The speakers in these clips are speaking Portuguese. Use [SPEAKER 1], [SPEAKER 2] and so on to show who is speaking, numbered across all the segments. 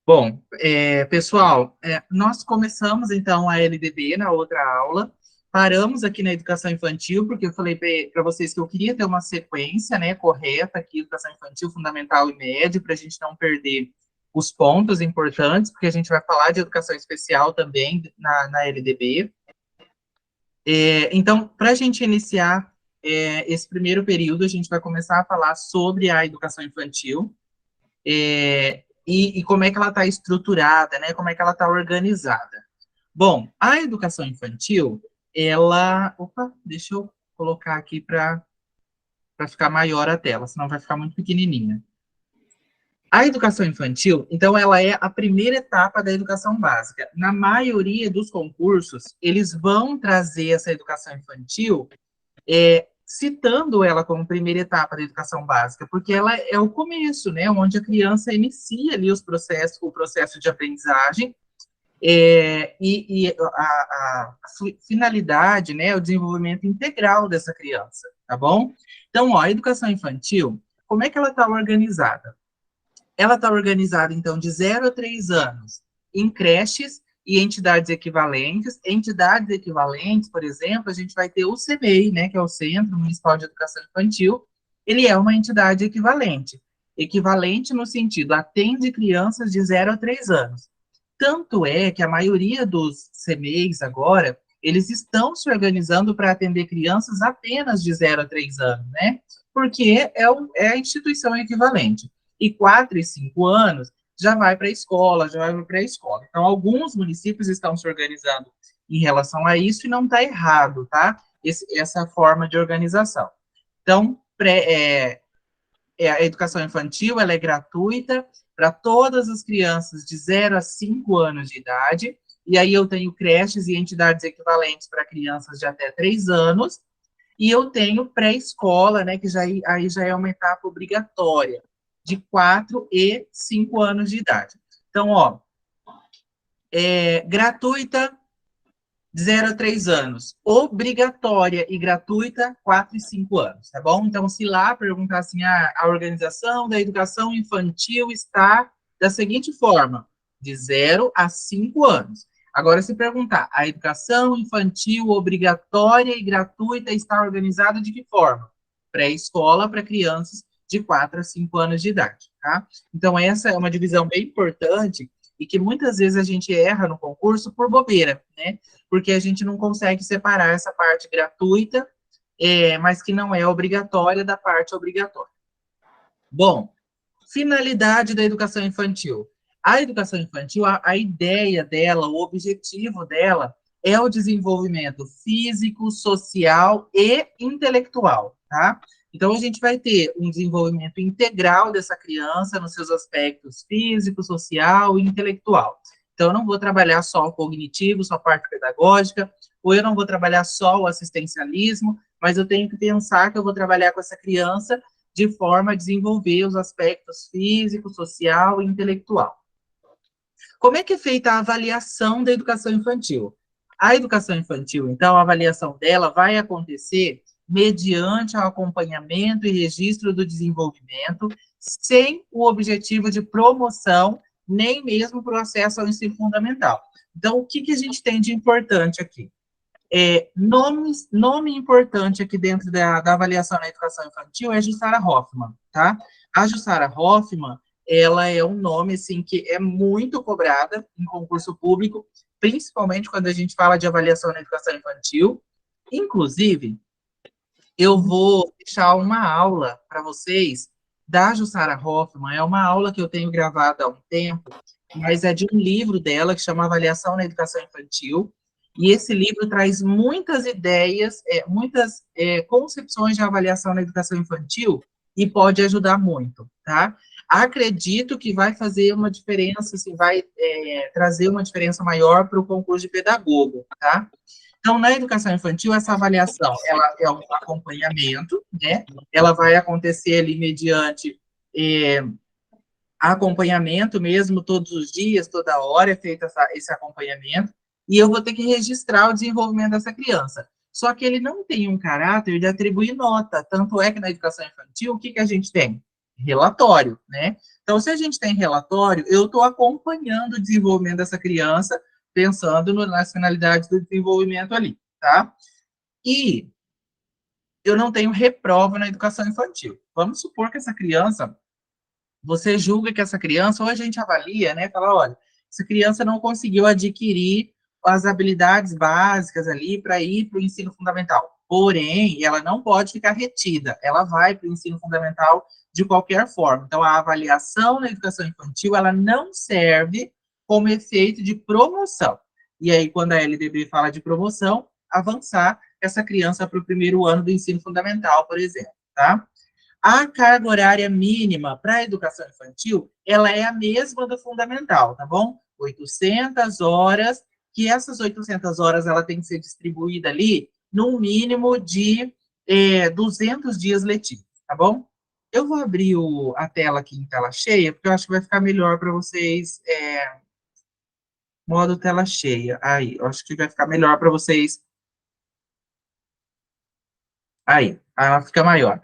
[SPEAKER 1] Bom, pessoal, nós começamos então a LDB na outra aula, paramos aqui na educação infantil, porque eu falei para vocês que eu queria ter uma sequência, né, correta aqui, educação infantil, fundamental e médio, para a gente não perder os pontos importantes, porque a gente vai falar de educação especial também na LDB. Então, para a gente iniciar esse primeiro período, a gente vai começar a falar sobre a educação infantil, e como é que ela está estruturada, né? Como é que ela está organizada. Bom, a educação infantil, ela... Opa, deixa eu colocar aqui para ficar maior a tela, senão vai ficar muito pequenininha. A educação infantil, então, ela é a primeira etapa da educação básica. Na maioria dos concursos, eles vão trazer essa educação infantil citando ela como primeira etapa da educação básica, porque ela é o começo, né, onde a criança inicia ali o processo de aprendizagem, e a finalidade, né, o desenvolvimento integral dessa criança, tá bom? Então, ó, a educação infantil, como é que ela está organizada? Ela está organizada, então, de 0 a 3 anos, em creches e entidades equivalentes. Entidades equivalentes, por exemplo, a gente vai ter o CMEI, né, que é o Centro Municipal de Educação Infantil. Ele é uma entidade equivalente. Equivalente no sentido, atende crianças de 0 a 3 anos. Tanto é que a maioria dos CMEIs agora, eles estão se organizando para atender crianças apenas de 0 a 3 anos, né? Porque é a instituição equivalente. E 4 e 5 anos já vai para a escola, já vai para a pré-escola. Então, alguns municípios estão se organizando em relação a isso e não está errado, tá? Essa forma de organização. Então, a educação infantil, ela é gratuita para todas as crianças de 0 a 5 anos de idade, e aí eu tenho creches e entidades equivalentes para crianças de até 3 anos, e eu tenho pré-escola, né, que aí já é uma etapa obrigatória, de 4 e 5 anos de idade. Então, ó, gratuita, de 0 a 3 anos, obrigatória e gratuita, 4 e 5 anos, tá bom? Então, se lá perguntar assim, a organização da educação infantil está da seguinte forma, de 0 a 5 anos. Agora, se perguntar, a educação infantil obrigatória e gratuita está organizada de que forma? Pré-escola para crianças de 4 a 5 anos de idade, tá? Então, essa é uma divisão bem importante e que muitas vezes a gente erra no concurso por bobeira, né? Porque a gente não consegue separar essa parte gratuita, mas que não é obrigatória, da parte obrigatória. Bom, finalidade da educação infantil. A educação infantil, a ideia dela, o objetivo dela é o desenvolvimento físico, social e intelectual, tá? Então, a gente vai ter um desenvolvimento integral dessa criança nos seus aspectos físico, social e intelectual. Então, eu não vou trabalhar só o cognitivo, só a parte pedagógica, ou eu não vou trabalhar só o assistencialismo, mas eu tenho que pensar que eu vou trabalhar com essa criança de forma a desenvolver os aspectos físico, social e intelectual. Como é que é feita a avaliação da educação infantil? A educação infantil, então, a avaliação dela vai acontecer mediante o acompanhamento e registro do desenvolvimento, sem o objetivo de promoção, nem mesmo para o acesso ao ensino fundamental. Então, o que a gente tem de importante aqui? Nome importante aqui dentro da avaliação na educação infantil é a Jussara Hoffmann, tá? A Jussara Hoffmann, ela é um nome, assim, que é muito cobrada em concurso público, principalmente quando a gente fala de avaliação na educação infantil. Inclusive, eu vou deixar uma aula para vocês da Jussara Hoffmann, é uma aula que eu tenho gravada há um tempo, mas é de um livro dela que chama Avaliação na Educação Infantil, e esse livro traz muitas ideias, muitas concepções de avaliação na educação infantil, e pode ajudar muito, tá? Acredito que vai fazer uma diferença, assim, vai trazer uma diferença maior para o concurso de pedagogo, tá? Então, na educação infantil, essa avaliação, ela é um acompanhamento, né? Ela vai acontecer ali mediante acompanhamento mesmo, todos os dias, toda hora é feito esse acompanhamento, e eu vou ter que registrar o desenvolvimento dessa criança. Só que ele não tem um caráter de atribuir nota, tanto é que na educação infantil, o que a gente tem? Relatório, né? Então, se a gente tem relatório, eu estou acompanhando o desenvolvimento dessa criança, pensando nas finalidades do desenvolvimento ali, tá? E eu não tenho reprova na educação infantil. Vamos supor que essa criança, você julga que essa criança, ou a gente avalia, né? Fala, olha, essa criança não conseguiu adquirir as habilidades básicas ali para ir para o ensino fundamental. Porém, ela não pode ficar retida, ela vai para o ensino fundamental de qualquer forma. Então, a avaliação na educação infantil, ela não serve como efeito de promoção. E aí, quando a LDB fala de promoção, avançar essa criança para o primeiro ano do ensino fundamental, por exemplo, tá? A carga horária mínima para a educação infantil, ela é a mesma do fundamental, tá bom? 800 horas, que essas 800 horas ela tem que ser distribuída ali num mínimo de 200 dias letivos, tá bom? Eu vou abrir a tela aqui em tela cheia, porque eu acho que vai ficar melhor para vocês, modo tela cheia. Aí, eu acho que vai ficar melhor para vocês. Aí, ela fica maior.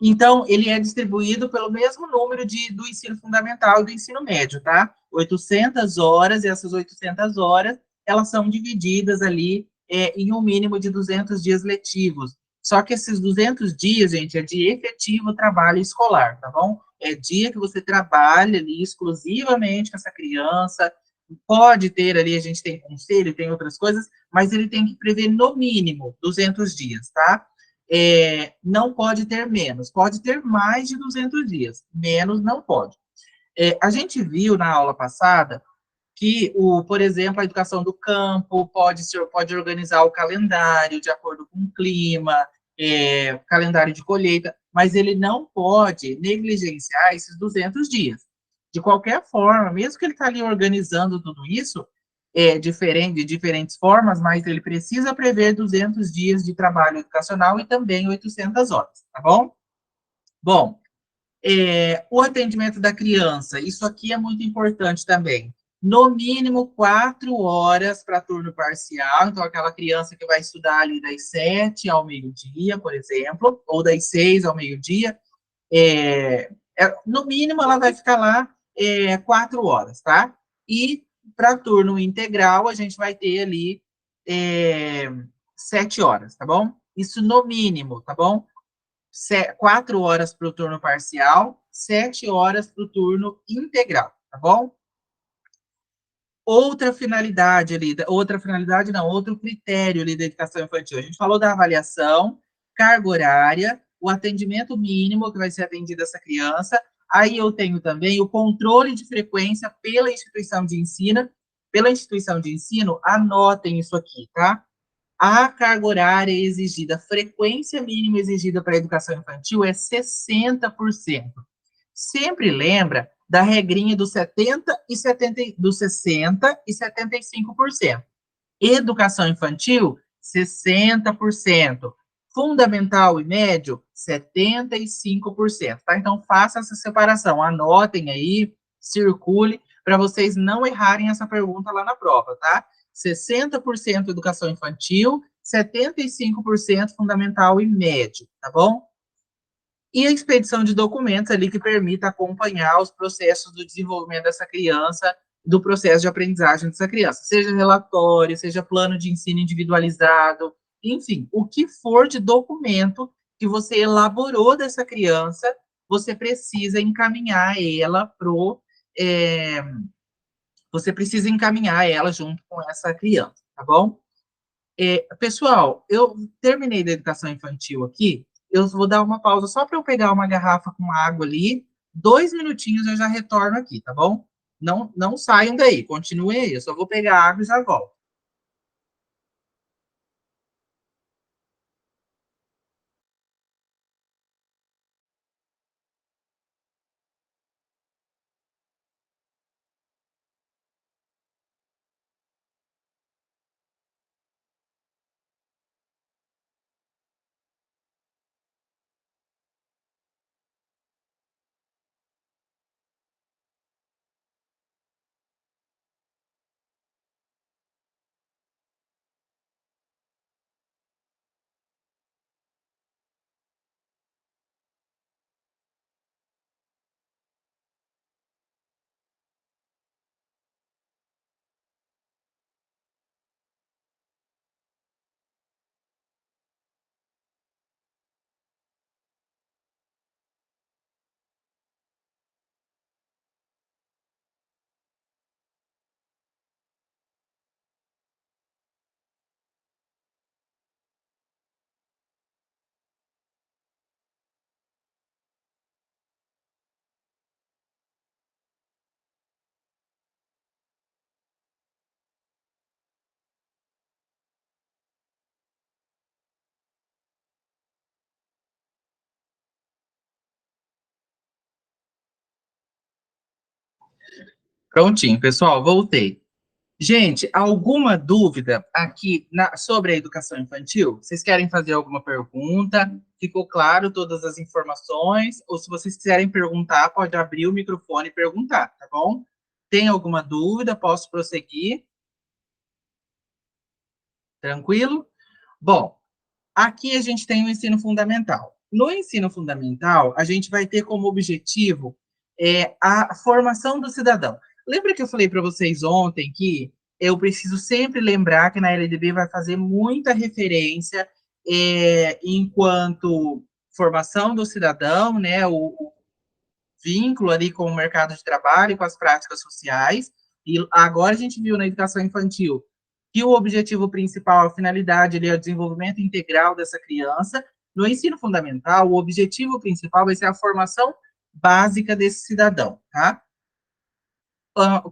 [SPEAKER 1] Então, ele é distribuído pelo mesmo número do ensino fundamental e do ensino médio, tá? 800 horas, e essas 800 horas, elas são divididas ali em um mínimo de 200 dias letivos. Só que esses 200 dias, gente, é de efetivo trabalho escolar, tá bom? É dia que você trabalha ali exclusivamente com essa criança, pode ter ali, a gente tem conselho, tem outras coisas, mas ele tem que prever no mínimo 200 dias, tá? Não pode ter menos, pode ter mais de 200 dias, menos não pode. A gente viu na aula passada que, por exemplo, a educação do campo pode organizar o calendário de acordo com o clima, calendário de colheita, mas ele não pode negligenciar esses 200 dias. De qualquer forma, mesmo que ele está ali organizando tudo isso, de diferentes formas, mas ele precisa prever 200 dias de trabalho educacional e também 800 horas, tá bom? Bom, o atendimento da criança, isso aqui é muito importante também. No mínimo 4 horas para turno parcial, então aquela criança que vai estudar ali das 7 ao meio-dia, por exemplo, ou das 6 ao meio-dia, no mínimo ela vai ficar lá 4 horas, tá? E para turno integral, a gente vai ter ali é, 7 horas, tá bom? Isso no mínimo, tá bom? 4 horas para o turno parcial, 7 horas para o turno integral, tá bom? Outra finalidade não, outro critério ali da educação infantil. A gente falou da avaliação, carga horária, o atendimento mínimo que vai ser atendido essa criança. Aí eu tenho também o controle de frequência pela instituição de ensino. Pela instituição de ensino, anotem isso aqui, tá? A carga horária exigida, a frequência mínima exigida para a educação infantil é 60%. Sempre lembra da regrinha dos 70 e 70, dos 60 e 75%. Educação infantil, 60%. Fundamental e médio, 75%. Tá? Então, faça essa separação. Anotem aí, circule, para vocês não errarem essa pergunta lá na prova, tá? 60% educação infantil, 75% fundamental e médio, tá bom? E a expedição de documentos ali que permita acompanhar os processos do desenvolvimento dessa criança, do processo de aprendizagem dessa criança, seja relatório, seja plano de ensino individualizado, enfim, o que for de documento que você elaborou dessa criança, você precisa encaminhar ela é, você precisa encaminhar ela junto com essa criança, tá bom? Pessoal, eu terminei da educação infantil aqui. Eu vou dar uma pausa só para eu pegar uma garrafa com água ali. 2 minutinhos eu já retorno aqui, tá bom? Não, não saiam daí, continuem aí. Eu só vou pegar água e já volto. Prontinho, pessoal, voltei. Gente, alguma dúvida aqui sobre a educação infantil? Vocês querem fazer alguma pergunta? Ficou claro todas as informações? Ou se vocês quiserem perguntar, pode abrir o microfone e perguntar, tá bom? Tem alguma dúvida? Posso prosseguir? Tranquilo? Bom, aqui a gente tem o ensino fundamental. No ensino fundamental, a gente vai ter como objetivo a formação do cidadão. Lembra que eu falei para vocês ontem que eu preciso sempre lembrar que na LDB vai fazer muita referência enquanto formação do cidadão, né, o vínculo ali com o mercado de trabalho e com as práticas sociais. E agora a gente viu na educação infantil que o objetivo principal, a finalidade, ele é o desenvolvimento integral dessa criança. No ensino fundamental, o objetivo principal vai ser a formação básica desse cidadão, tá?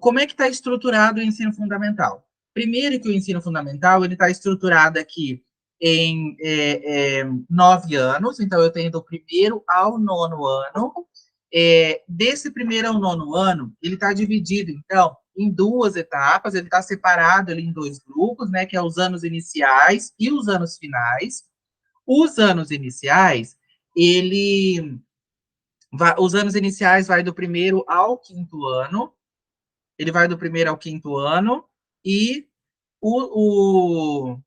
[SPEAKER 1] Como é que está estruturado o ensino fundamental? Primeiro que o ensino fundamental ele está estruturado aqui em 9 anos, então eu tenho do primeiro ao nono ano. Desse primeiro ao nono ano, ele está dividido, então, em duas etapas, ele está separado ali em dois grupos, né, que é os anos iniciais e os anos finais. Os anos iniciais, os anos iniciais vai do primeiro ao quinto ano, ele vai do primeiro ao quinto ano, e o, o,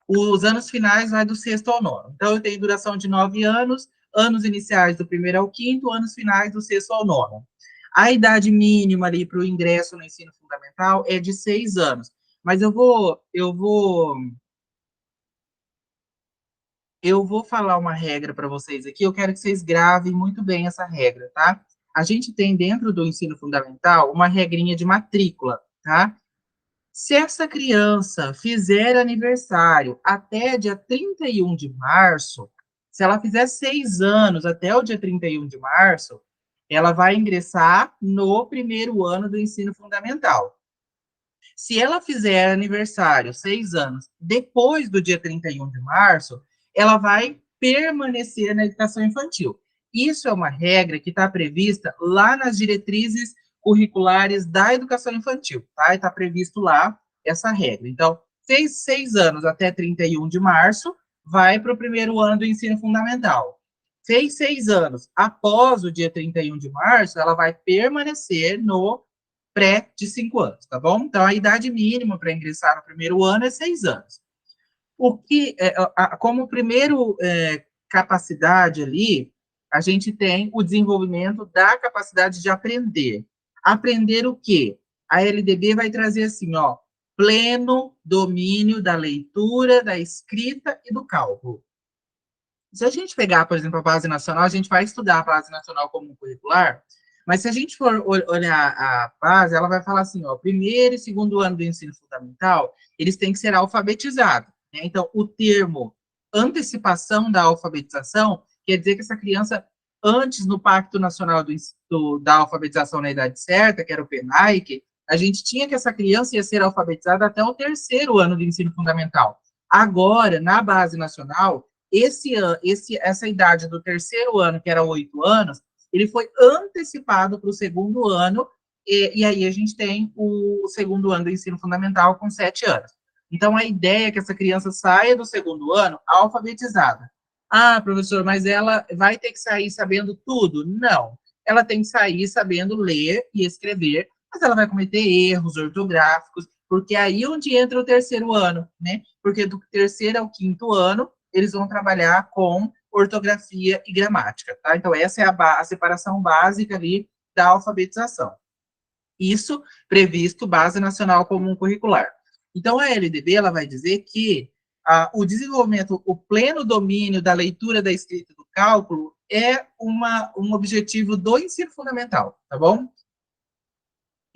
[SPEAKER 1] os anos finais vai do sexto ao nono. Então, eu tenho duração de 9 anos, anos iniciais do primeiro ao quinto, anos finais do sexto ao nono. A idade mínima ali para o ingresso no ensino fundamental é de 6 anos. Mas eu vou falar uma regra para vocês aqui, eu quero que vocês gravem muito bem essa regra, tá? A gente tem dentro do ensino fundamental uma regrinha de matrícula, tá? Se essa criança fizer aniversário até dia 31 de março, se ela fizer 6 anos até o dia 31 de março, ela vai ingressar no primeiro ano do ensino fundamental. Se ela fizer aniversário, 6 anos, depois do dia 31 de março, ela vai permanecer na educação infantil. Isso é uma regra que está prevista lá nas diretrizes curriculares da educação infantil, tá? Está previsto lá essa regra. Então, fez 6 anos até 31 de março, vai para o primeiro ano do ensino fundamental. Fez 6 anos após o dia 31 de março, ela vai permanecer no pré de 5 anos, tá bom? Então, a idade mínima para ingressar no primeiro ano é 6 anos. O que, como primeiro capacidade ali, a gente tem o desenvolvimento da capacidade de aprender. Aprender o quê? A LDB vai trazer assim, ó, pleno domínio da leitura, da escrita e do cálculo. Se a gente pegar, por exemplo, a Base Nacional, a gente vai estudar a Base Nacional como curricular, mas se a gente for olhar a base, ela vai falar assim, ó, primeiro e segundo ano do ensino fundamental, eles têm que ser alfabetizados, né? Então, o termo antecipação da alfabetização quer dizer que essa criança, antes no Pacto Nacional da Alfabetização na Idade Certa, que era o PENAIC, a gente tinha que essa criança ia ser alfabetizada até o terceiro ano do ensino fundamental. Agora, na Base Nacional, essa idade do terceiro ano, que era 8 anos, ele foi antecipado para o segundo ano, e aí a gente tem o segundo ano do ensino fundamental com 7 anos. Então, a ideia é que essa criança saia do segundo ano alfabetizada. Ah, professor, mas ela vai ter que sair sabendo tudo? Não. Ela tem que sair sabendo ler e escrever, mas ela vai cometer erros ortográficos, porque é aí onde entra o terceiro ano, né? Porque do terceiro ao quinto ano, eles vão trabalhar com ortografia e gramática, tá? Então, essa é a separação básica ali da alfabetização. Isso previsto Base Nacional Comum Curricular. Então, a LDB ela vai dizer que o desenvolvimento, o pleno domínio da leitura, da escrita e do cálculo é um objetivo do ensino fundamental, tá bom?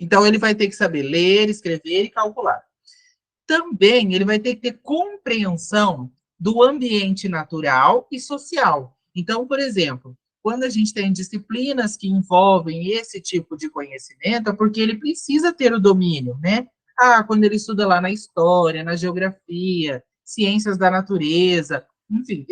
[SPEAKER 1] Então, ele vai ter que saber ler, escrever e calcular. Também ele vai ter que ter compreensão do ambiente natural e social. Então, por exemplo, quando a gente tem disciplinas que envolvem esse tipo de conhecimento, é porque ele precisa ter o domínio, né? Quando ele estuda lá na história, na geografia, ciências da natureza, enfim,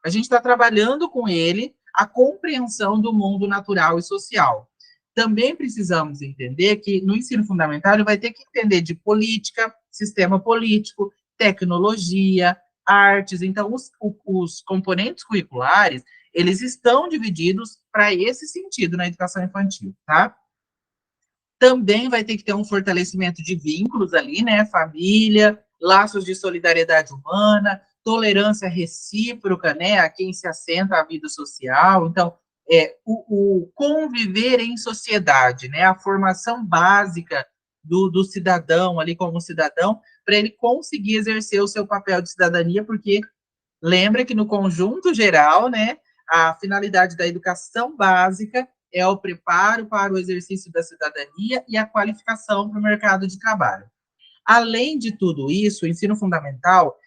[SPEAKER 1] a gente está trabalhando com ele a compreensão do mundo natural e social. também precisamos entender que no ensino fundamental ele vai ter que entender de política, sistema político, tecnologia, artes. Então, os componentes curriculares, eles estão divididos para esse sentido na educação infantil, tá? Também vai ter que ter um fortalecimento de vínculos ali, né? Família, laços de solidariedade humana, tolerância recíproca, né? A quem se assenta à vida social. Então, o conviver em sociedade, né? A formação básica do cidadão ali como cidadão, para ele conseguir exercer o seu papel de cidadania, porque lembra que no conjunto geral, né, a finalidade da educação básica é o preparo para o exercício da cidadania e a qualificação para o mercado de trabalho. Além de tudo isso, o ensino fundamental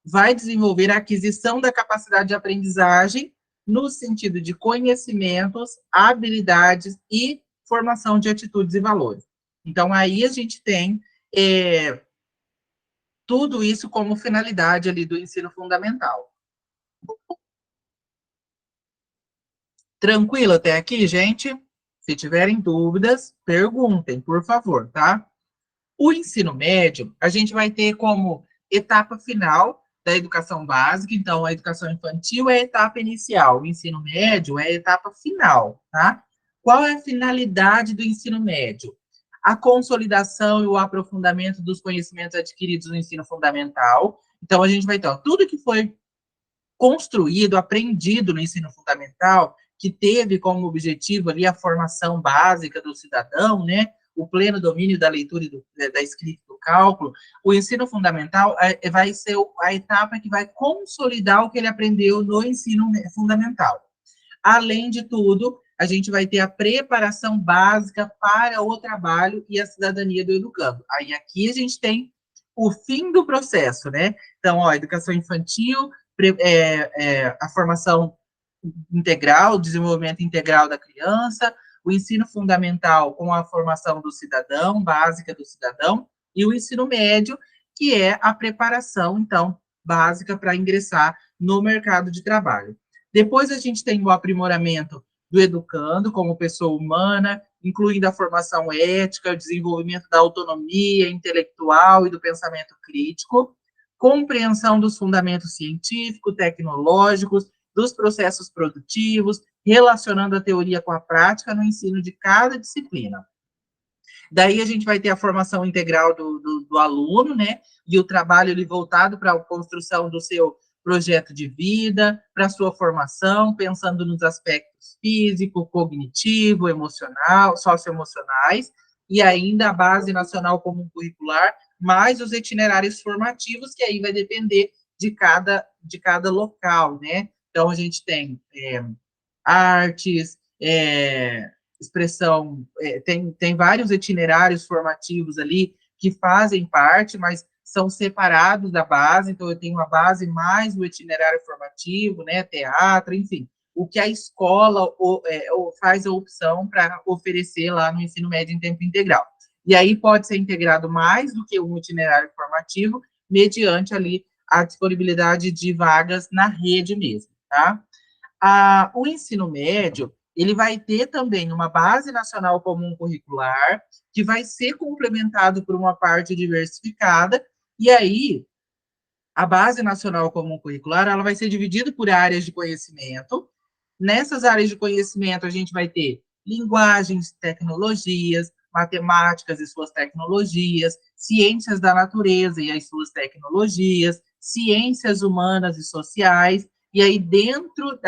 [SPEAKER 1] vai desenvolver a aquisição da capacidade de aprendizagem no sentido de conhecimentos, habilidades e formação de atitudes e valores. Então, aí a gente tem tudo isso como finalidade ali do ensino fundamental. Tranquilo até aqui, gente? Se tiverem dúvidas, perguntem, por favor, tá? O ensino médio, a gente vai ter como etapa final da educação básica, então a educação infantil é a etapa inicial, o ensino médio é a etapa final, tá? Qual é a finalidade do ensino médio? A consolidação e o aprofundamento dos conhecimentos adquiridos no ensino fundamental. Então, a gente vai ter tudo que foi construído, aprendido no ensino fundamental, que teve como objetivo ali a formação básica do cidadão, né? O pleno domínio da leitura e da escrita e do cálculo, o ensino fundamental vai ser a etapa que vai consolidar o que ele aprendeu no ensino fundamental. Além de tudo, a gente vai ter a preparação básica para o trabalho e a cidadania do educando. Aí aqui a gente tem o fim do processo, né? Então, ó, educação infantil, a formação integral, o desenvolvimento integral da criança, o ensino fundamental com a formação do cidadão, básica do cidadão, e o ensino médio, que é a preparação, então, básica para ingressar no mercado de trabalho. Depois a gente tem o aprimoramento do educando como pessoa humana, incluindo a formação ética, o desenvolvimento da autonomia intelectual e do pensamento crítico, compreensão dos fundamentos científicos, tecnológicos, dos processos produtivos, relacionando a teoria com a prática no ensino de cada disciplina. Daí a gente vai ter a formação integral do aluno, né? E o trabalho ali voltado para a construção do seu projeto de vida, para a sua formação, pensando nos aspectos físico, cognitivo, emocional, socioemocionais, e ainda a base nacional comum curricular, mais os itinerários formativos, que aí vai depender de cada local, né? Então, a gente tem artes, expressão, tem vários itinerários formativos ali que fazem parte, mas são separados da base, então eu tenho a base mais o itinerário formativo, né, teatro, enfim, o que a escola faz a opção para oferecer lá no ensino médio em tempo integral. E aí pode ser integrado mais do que um itinerário formativo, mediante ali a disponibilidade de vagas na rede mesmo, tá? O ensino médio, ele vai ter também uma base nacional comum curricular, que vai ser complementado por uma parte diversificada, e aí a base nacional comum curricular, ela vai ser dividida por áreas de conhecimento. Nessas áreas de conhecimento, a gente vai ter linguagens, tecnologias, matemáticas e suas tecnologias, ciências da natureza e as suas tecnologias, ciências humanas e sociais, e aí dentro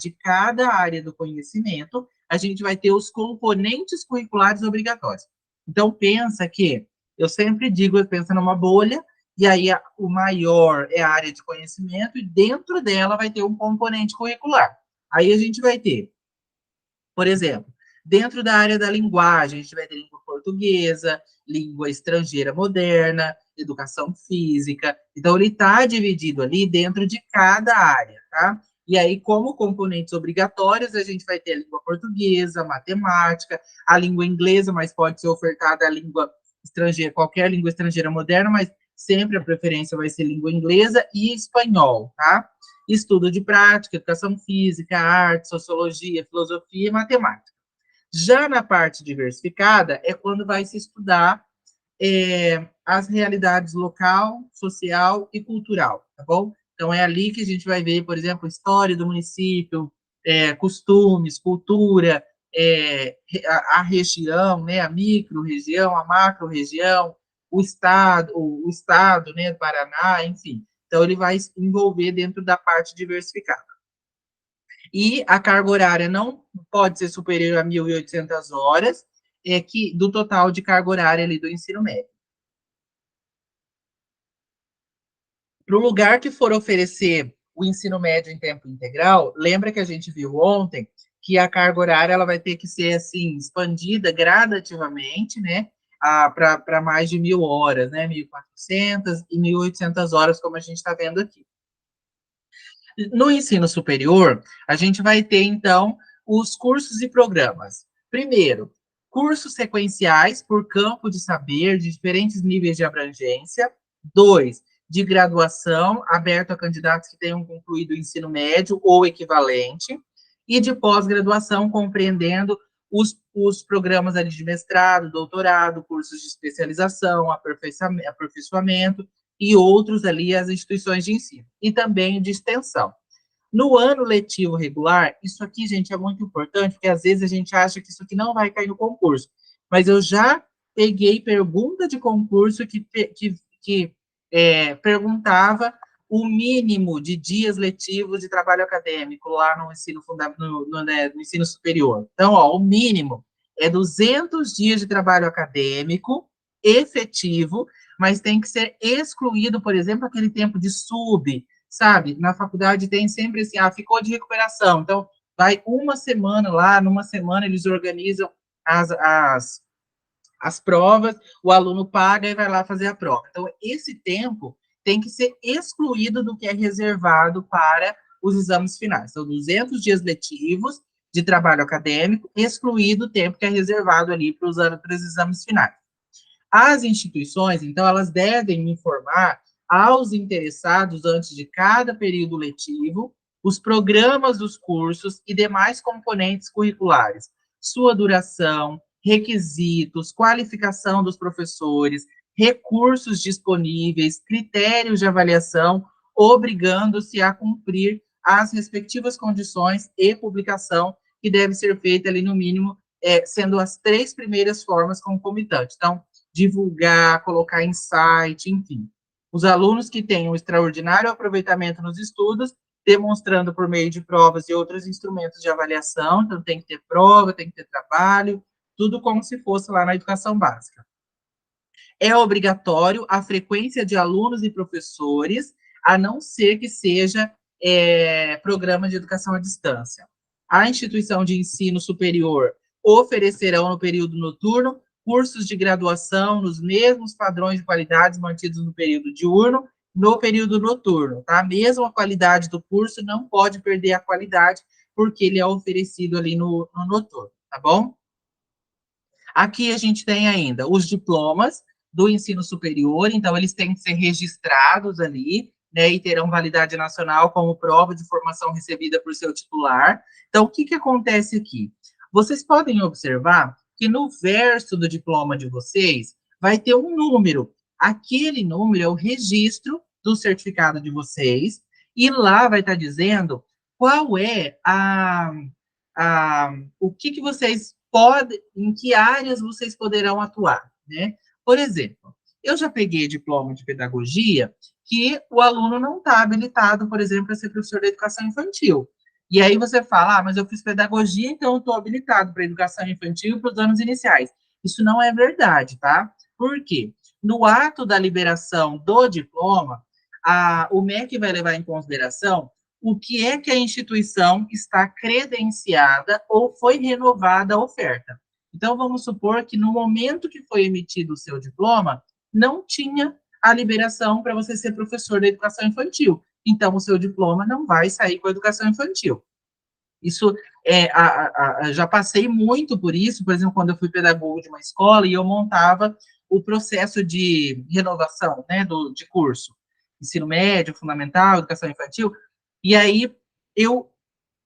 [SPEAKER 1] de cada área do conhecimento, a gente vai ter os componentes curriculares obrigatórios. Então, pensa que, eu sempre digo, pensa numa bolha, e aí o maior é a área de conhecimento, e dentro dela vai ter um componente curricular. Aí a gente vai ter, por exemplo, dentro da área da linguagem, a gente vai ter língua portuguesa, língua estrangeira moderna, educação física. Então, ele está dividido ali dentro de cada área, tá? E aí, como componentes obrigatórios, a gente vai ter a língua portuguesa, matemática, a língua inglesa, mas pode ser ofertada a língua estrangeira, qualquer língua estrangeira moderna, mas sempre a preferência vai ser língua inglesa e espanhol, tá? Estudo de prática, educação física, arte, sociologia, filosofia e matemática. Já na parte diversificada, é quando vai se estudar as realidades local, social e cultural, tá bom? Então, é ali que a gente vai ver, por exemplo, história do município, costumes, cultura, a região, né, a micro-região, a macro-região, o estado, né, Paraná, enfim. Então, ele vai envolver dentro da parte diversificada. E a carga horária não pode ser superior a 1.800 horas, do total de carga horária ali do ensino médio. Para o lugar que for oferecer o ensino médio em tempo integral, lembra que a gente viu ontem que a carga horária ela vai ter que ser assim expandida gradativamente, né, para mais de 1.000 horas, né, 1.400 e 1.800 horas, como a gente está vendo aqui. No ensino superior, a gente vai ter, então, os cursos e programas. Primeiro, cursos sequenciais por campo de saber, de diferentes níveis de abrangência. Dois, de graduação, aberto a candidatos que tenham concluído o ensino médio ou equivalente. E de pós-graduação, compreendendo os programas ali de mestrado, doutorado, cursos de especialização, aperfeiçoamento e outros ali as instituições de ensino, e também de extensão. No ano letivo regular, isso aqui, gente, é muito importante, porque às vezes a gente acha que isso aqui não vai cair no concurso, mas eu já peguei pergunta de concurso que perguntava o mínimo de dias letivos de trabalho acadêmico lá no ensino, no ensino superior. Então, ó, o mínimo é 200 dias de trabalho acadêmico efetivo, mas tem que ser excluído, por exemplo, aquele tempo de sabe? Na faculdade tem sempre assim, ficou de recuperação. Então, vai uma semana lá, numa semana eles organizam as provas, o aluno paga e vai lá fazer a prova. Então, esse tempo tem que ser excluído do que é reservado para os exames finais. São 200 dias letivos de trabalho acadêmico, excluído o tempo que é reservado ali para os exames finais. As instituições, então, elas devem informar aos interessados, antes de cada período letivo, os programas dos cursos e demais componentes curriculares, sua duração, requisitos, qualificação dos professores, recursos disponíveis, critérios de avaliação, obrigando-se a cumprir as respectivas condições e publicação, que deve ser feita ali no mínimo, sendo as 3 primeiras formas concomitantes. Então, divulgar, colocar em site, enfim. Os alunos que têm um extraordinário aproveitamento nos estudos, demonstrando por meio de provas e outros instrumentos de avaliação, então tem que ter prova, tem que ter trabalho, tudo como se fosse lá na educação básica. É obrigatório a frequência de alunos e professores, a não ser que seja programa de educação à distância. A instituição de ensino superior oferecerão no período noturno cursos de graduação nos mesmos padrões de qualidade mantidos no período diurno, no período noturno, tá? Mesmo a qualidade do curso não pode perder a qualidade, porque ele é oferecido ali no noturno, tá bom? Aqui a gente tem ainda os diplomas do ensino superior, então eles têm que ser registrados ali, né, e terão validade nacional como prova de formação recebida por seu titular. Então, o que acontece aqui? Vocês podem observar que no verso do diploma de vocês vai ter um número. Aquele número é o registro do certificado de vocês, e lá vai estar dizendo qual é o que vocês podem, em que áreas vocês poderão atuar, né? Por exemplo, eu já peguei diploma de pedagogia que o aluno não está habilitado, por exemplo, para ser professor de educação infantil. E aí você fala, mas eu fiz pedagogia, então eu estou habilitado para educação infantil e para os anos iniciais. Isso não é verdade, tá? Por quê? No ato da liberação do diploma, o MEC vai levar em consideração o que é que a instituição está credenciada ou foi renovada a oferta. Então, vamos supor que no momento que foi emitido o seu diploma, não tinha a liberação para você ser professor da educação infantil. Então, o seu diploma não vai sair com a educação infantil. Isso já passei muito por isso, por exemplo, quando eu fui pedagogo de uma escola e eu montava o processo de renovação, né, de curso, ensino médio, fundamental, educação infantil, e aí eu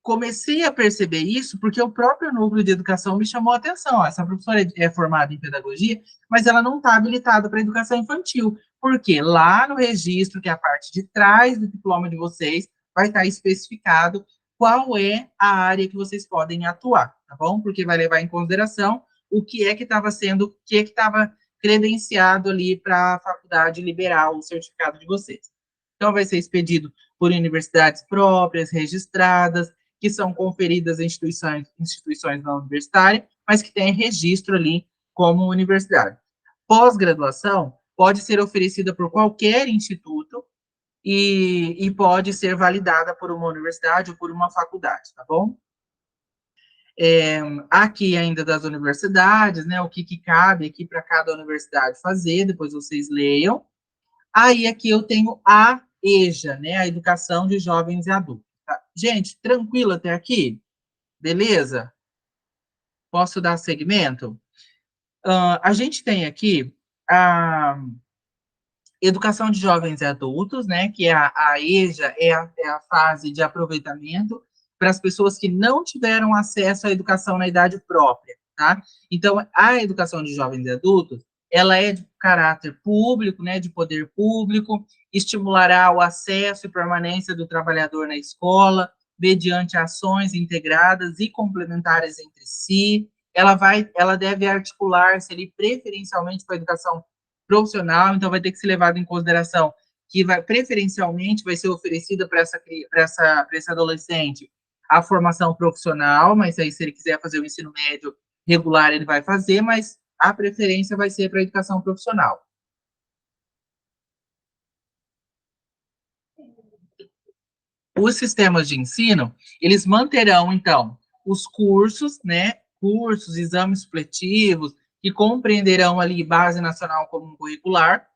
[SPEAKER 1] comecei a perceber isso porque o próprio núcleo de educação me chamou a atenção. Ó, essa professora é formada em pedagogia, mas ela não está habilitada para educação infantil, porque lá no registro, que é a parte de trás do diploma de vocês, vai estar especificado qual é a área que vocês podem atuar, tá bom? Porque vai levar em consideração o que é que estava sendo, o que é que estava credenciado ali para a faculdade liberar o certificado de vocês. Então, vai ser expedido por universidades próprias, registradas, que são conferidas a instituições da universitária, mas que têm registro ali como universidade. Pós-graduação pode ser oferecida por qualquer instituto e pode ser validada por uma universidade ou por uma faculdade, tá bom? Aqui ainda das universidades, né, o que cabe aqui para cada universidade fazer, depois vocês leiam. Aí aqui eu tenho a EJA, né, a Educação de Jovens e Adultos. Tá? Gente, tranquilo até aqui? Beleza? Posso dar segmento? A gente tem aqui a Educação de Jovens e Adultos, né, que é a EJA, é a fase de aproveitamento para as pessoas que não tiveram acesso à educação na idade própria, tá? Então, a educação de jovens e adultos, ela é de caráter público, né, de poder público, estimulará o acesso e permanência do trabalhador na escola, mediante ações integradas e complementares entre si. Ela deve articular-se ali preferencialmente com a educação profissional, então vai ter que ser levado em consideração que preferencialmente vai ser oferecida para esse adolescente a formação profissional, mas aí se ele quiser fazer o ensino médio regular, ele vai fazer, mas a preferência vai ser para a educação profissional. Os sistemas de ensino, eles manterão, então, os cursos, né, cursos, exames supletivos, que compreenderão ali base nacional comum curricular,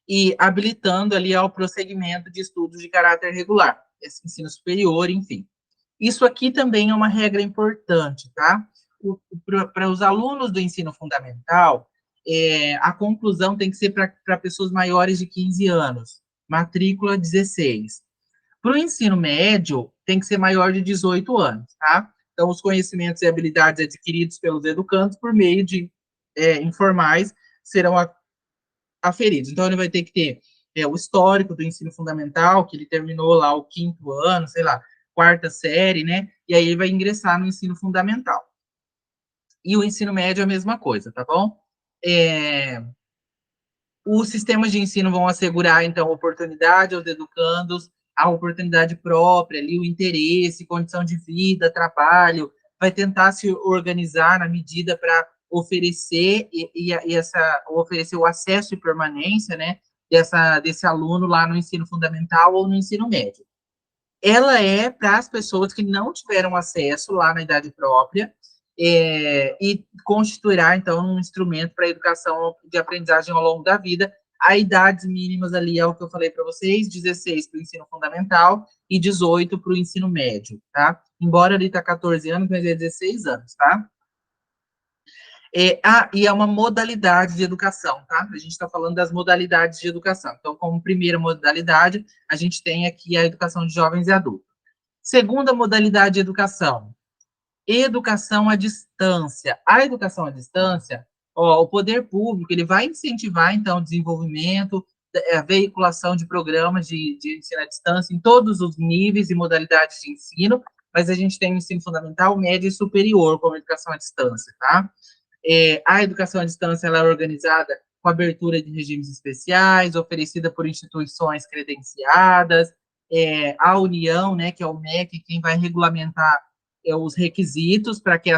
[SPEAKER 1] e habilitando ali ao prosseguimento de estudos de caráter regular, ensino superior, enfim. Isso aqui também é uma regra importante, tá? Para os alunos do ensino fundamental, a conclusão tem que ser para pessoas maiores de 15 anos, matrícula 16. Para o ensino médio, tem que ser maior de 18 anos, tá? Então, os conhecimentos e habilidades adquiridos pelos educandos por meio de informais serão aferidos. Então, ele vai ter que ter o histórico do ensino fundamental, que ele terminou lá o 5º ano, sei lá, 4ª série, né? E aí ele vai ingressar no ensino fundamental. E o ensino médio é a mesma coisa, tá bom? Os sistemas de ensino vão assegurar, então, oportunidade aos educandos, a oportunidade própria, ali, o interesse, condição de vida, trabalho, vai tentar se organizar na medida para oferecer oferecer o acesso e permanência, né, desse aluno lá no ensino fundamental ou no ensino médio. Ela é para as pessoas que não tiveram acesso lá na idade própria, e constituirá, então, um instrumento para a educação de aprendizagem ao longo da vida. As idades mínimas ali é o que eu falei para vocês, 16 para o ensino fundamental e 18 para o ensino médio, tá? Embora ali está 14 anos, mas é 16 anos, tá? E é uma modalidade de educação, tá? A gente está falando das modalidades de educação. Então, como primeira modalidade, a gente tem aqui a educação de jovens e adultos. Segunda modalidade de educação à distância. A educação à distância, o poder público, ele vai incentivar, então, o desenvolvimento, a veiculação de programas de ensino à distância em todos os níveis e modalidades de ensino, mas a gente tem o ensino fundamental, médio e superior como educação à distância, tá? A educação à distância, ela é organizada com abertura de regimes especiais, oferecida por instituições credenciadas, a União, né, que é o MEC, quem vai regulamentar os requisitos para que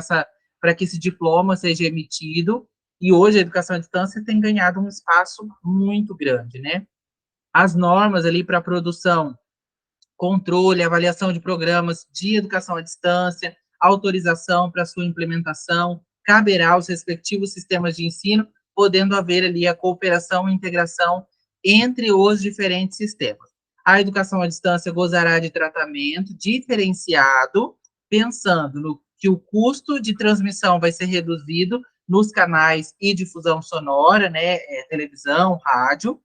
[SPEAKER 1] esse diploma seja emitido, e hoje a educação à distância tem ganhado um espaço muito grande, né? As normas ali para produção, controle, avaliação de programas de educação à distância, autorização para sua implementação, caberá aos respectivos sistemas de ensino, podendo haver ali a cooperação e integração entre os diferentes sistemas. A educação à distância gozará de tratamento diferenciado, pensando no que o custo de transmissão vai ser reduzido nos canais e difusão sonora, né, televisão, rádio,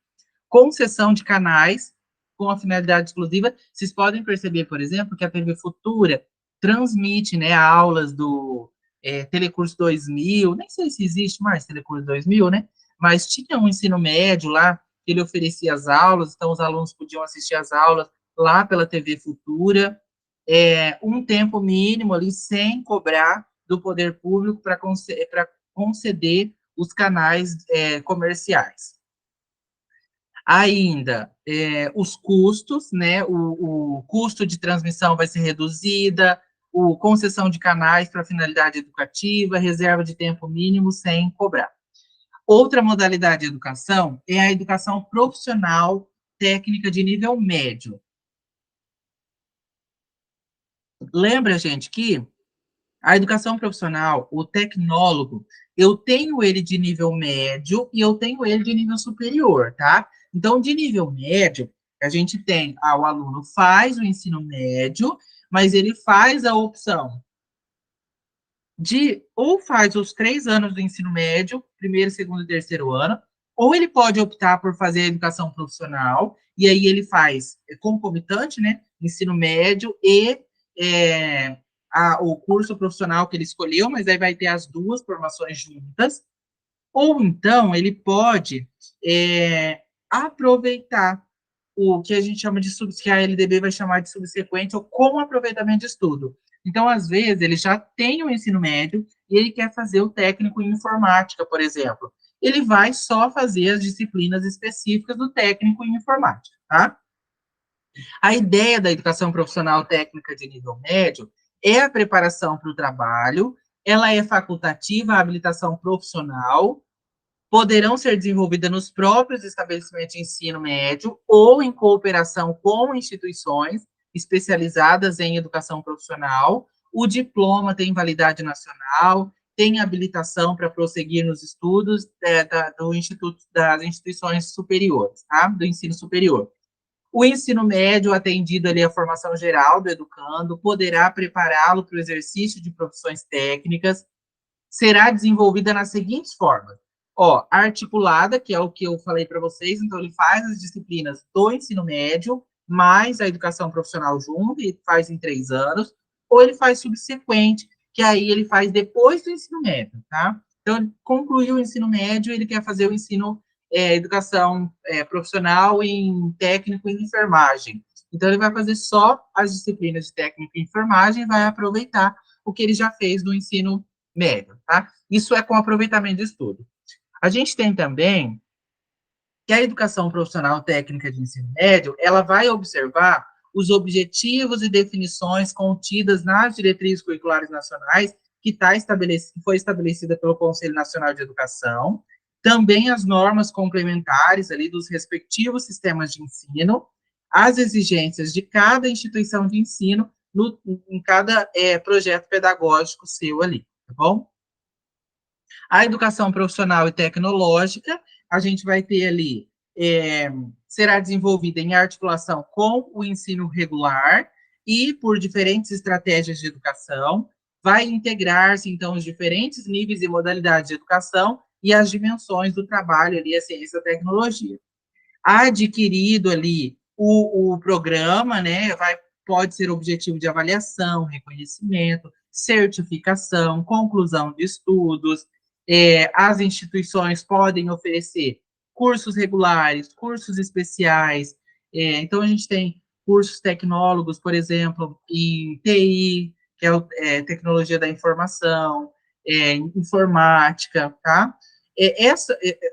[SPEAKER 1] concessão de canais com a finalidade exclusiva. Vocês podem perceber, por exemplo, que a TV Futura, transmite, né, aulas do Telecurso 2000, nem sei se existe mais Telecurso 2000, né, mas tinha um ensino médio lá, que ele oferecia as aulas, então os alunos podiam assistir as aulas lá pela TV Futura, um tempo mínimo ali, sem cobrar do poder público para conceder os canais comerciais. Ainda, os custos, né? O custo de transmissão vai ser reduzida, concessão de canais para finalidade educativa, reserva de tempo mínimo sem cobrar. Outra modalidade de educação é a educação profissional técnica de nível médio. Lembra, gente, que a educação profissional, o tecnólogo, eu tenho ele de nível médio e eu tenho ele de nível superior, tá? Então, de nível médio, a gente tem, o aluno faz o ensino médio, mas ele faz a opção de ou faz os 3 anos do ensino médio, primeiro, segundo e terceiro ano, ou ele pode optar por fazer a educação profissional, e aí ele faz concomitante, né? Ensino médio e o curso profissional que ele escolheu, mas aí vai ter as duas formações juntas, ou então ele pode aproveitar o que a gente chama de que a LDB vai chamar de subsequente ou com aproveitamento de estudo. Então, às vezes, ele já tem o ensino médio e ele quer fazer o técnico em informática, por exemplo. Ele vai só fazer as disciplinas específicas do técnico em informática, tá? A ideia da educação profissional técnica de nível médio é a preparação para o trabalho, ela é facultativa, a habilitação profissional, poderão ser desenvolvidas nos próprios estabelecimentos de ensino médio ou em cooperação com instituições especializadas em educação profissional. O diploma tem validade nacional, tem habilitação para prosseguir nos estudos das instituições superiores, tá? Do ensino superior. O ensino médio, atendido ali à formação geral do educando, poderá prepará-lo para o exercício de profissões técnicas, será desenvolvida nas seguintes formas. Articulada, que é o que eu falei para vocês, então ele faz as disciplinas do ensino médio, mais a educação profissional junto, e faz em 3 anos, ou ele faz subsequente, que aí ele faz depois do ensino médio, tá? Então, ele concluiu o ensino médio, ele quer fazer o ensino, educação profissional em técnico em enfermagem. Então, ele vai fazer só as disciplinas de técnico em enfermagem e vai aproveitar o que ele já fez no ensino médio, tá? Isso é com aproveitamento de estudo. A gente tem também que a educação profissional técnica de ensino médio, ela vai observar os objetivos e definições contidas nas diretrizes curriculares nacionais que foi estabelecida pelo Conselho Nacional de Educação, também as normas complementares ali dos respectivos sistemas de ensino, as exigências de cada instituição de ensino em cada projeto pedagógico seu ali, tá bom? A educação profissional e tecnológica, a gente vai ter ali, será desenvolvida em articulação com o ensino regular e por diferentes estratégias de educação, vai integrar-se, então, os diferentes níveis e modalidades de educação e as dimensões do trabalho ali, a ciência e a tecnologia. Adquirido ali o programa, né, pode ser objetivo de avaliação, reconhecimento, certificação, conclusão de estudos, as instituições podem oferecer cursos regulares, cursos especiais, então a gente tem cursos tecnólogos, por exemplo, em TI, que é tecnologia da informação, informática, tá?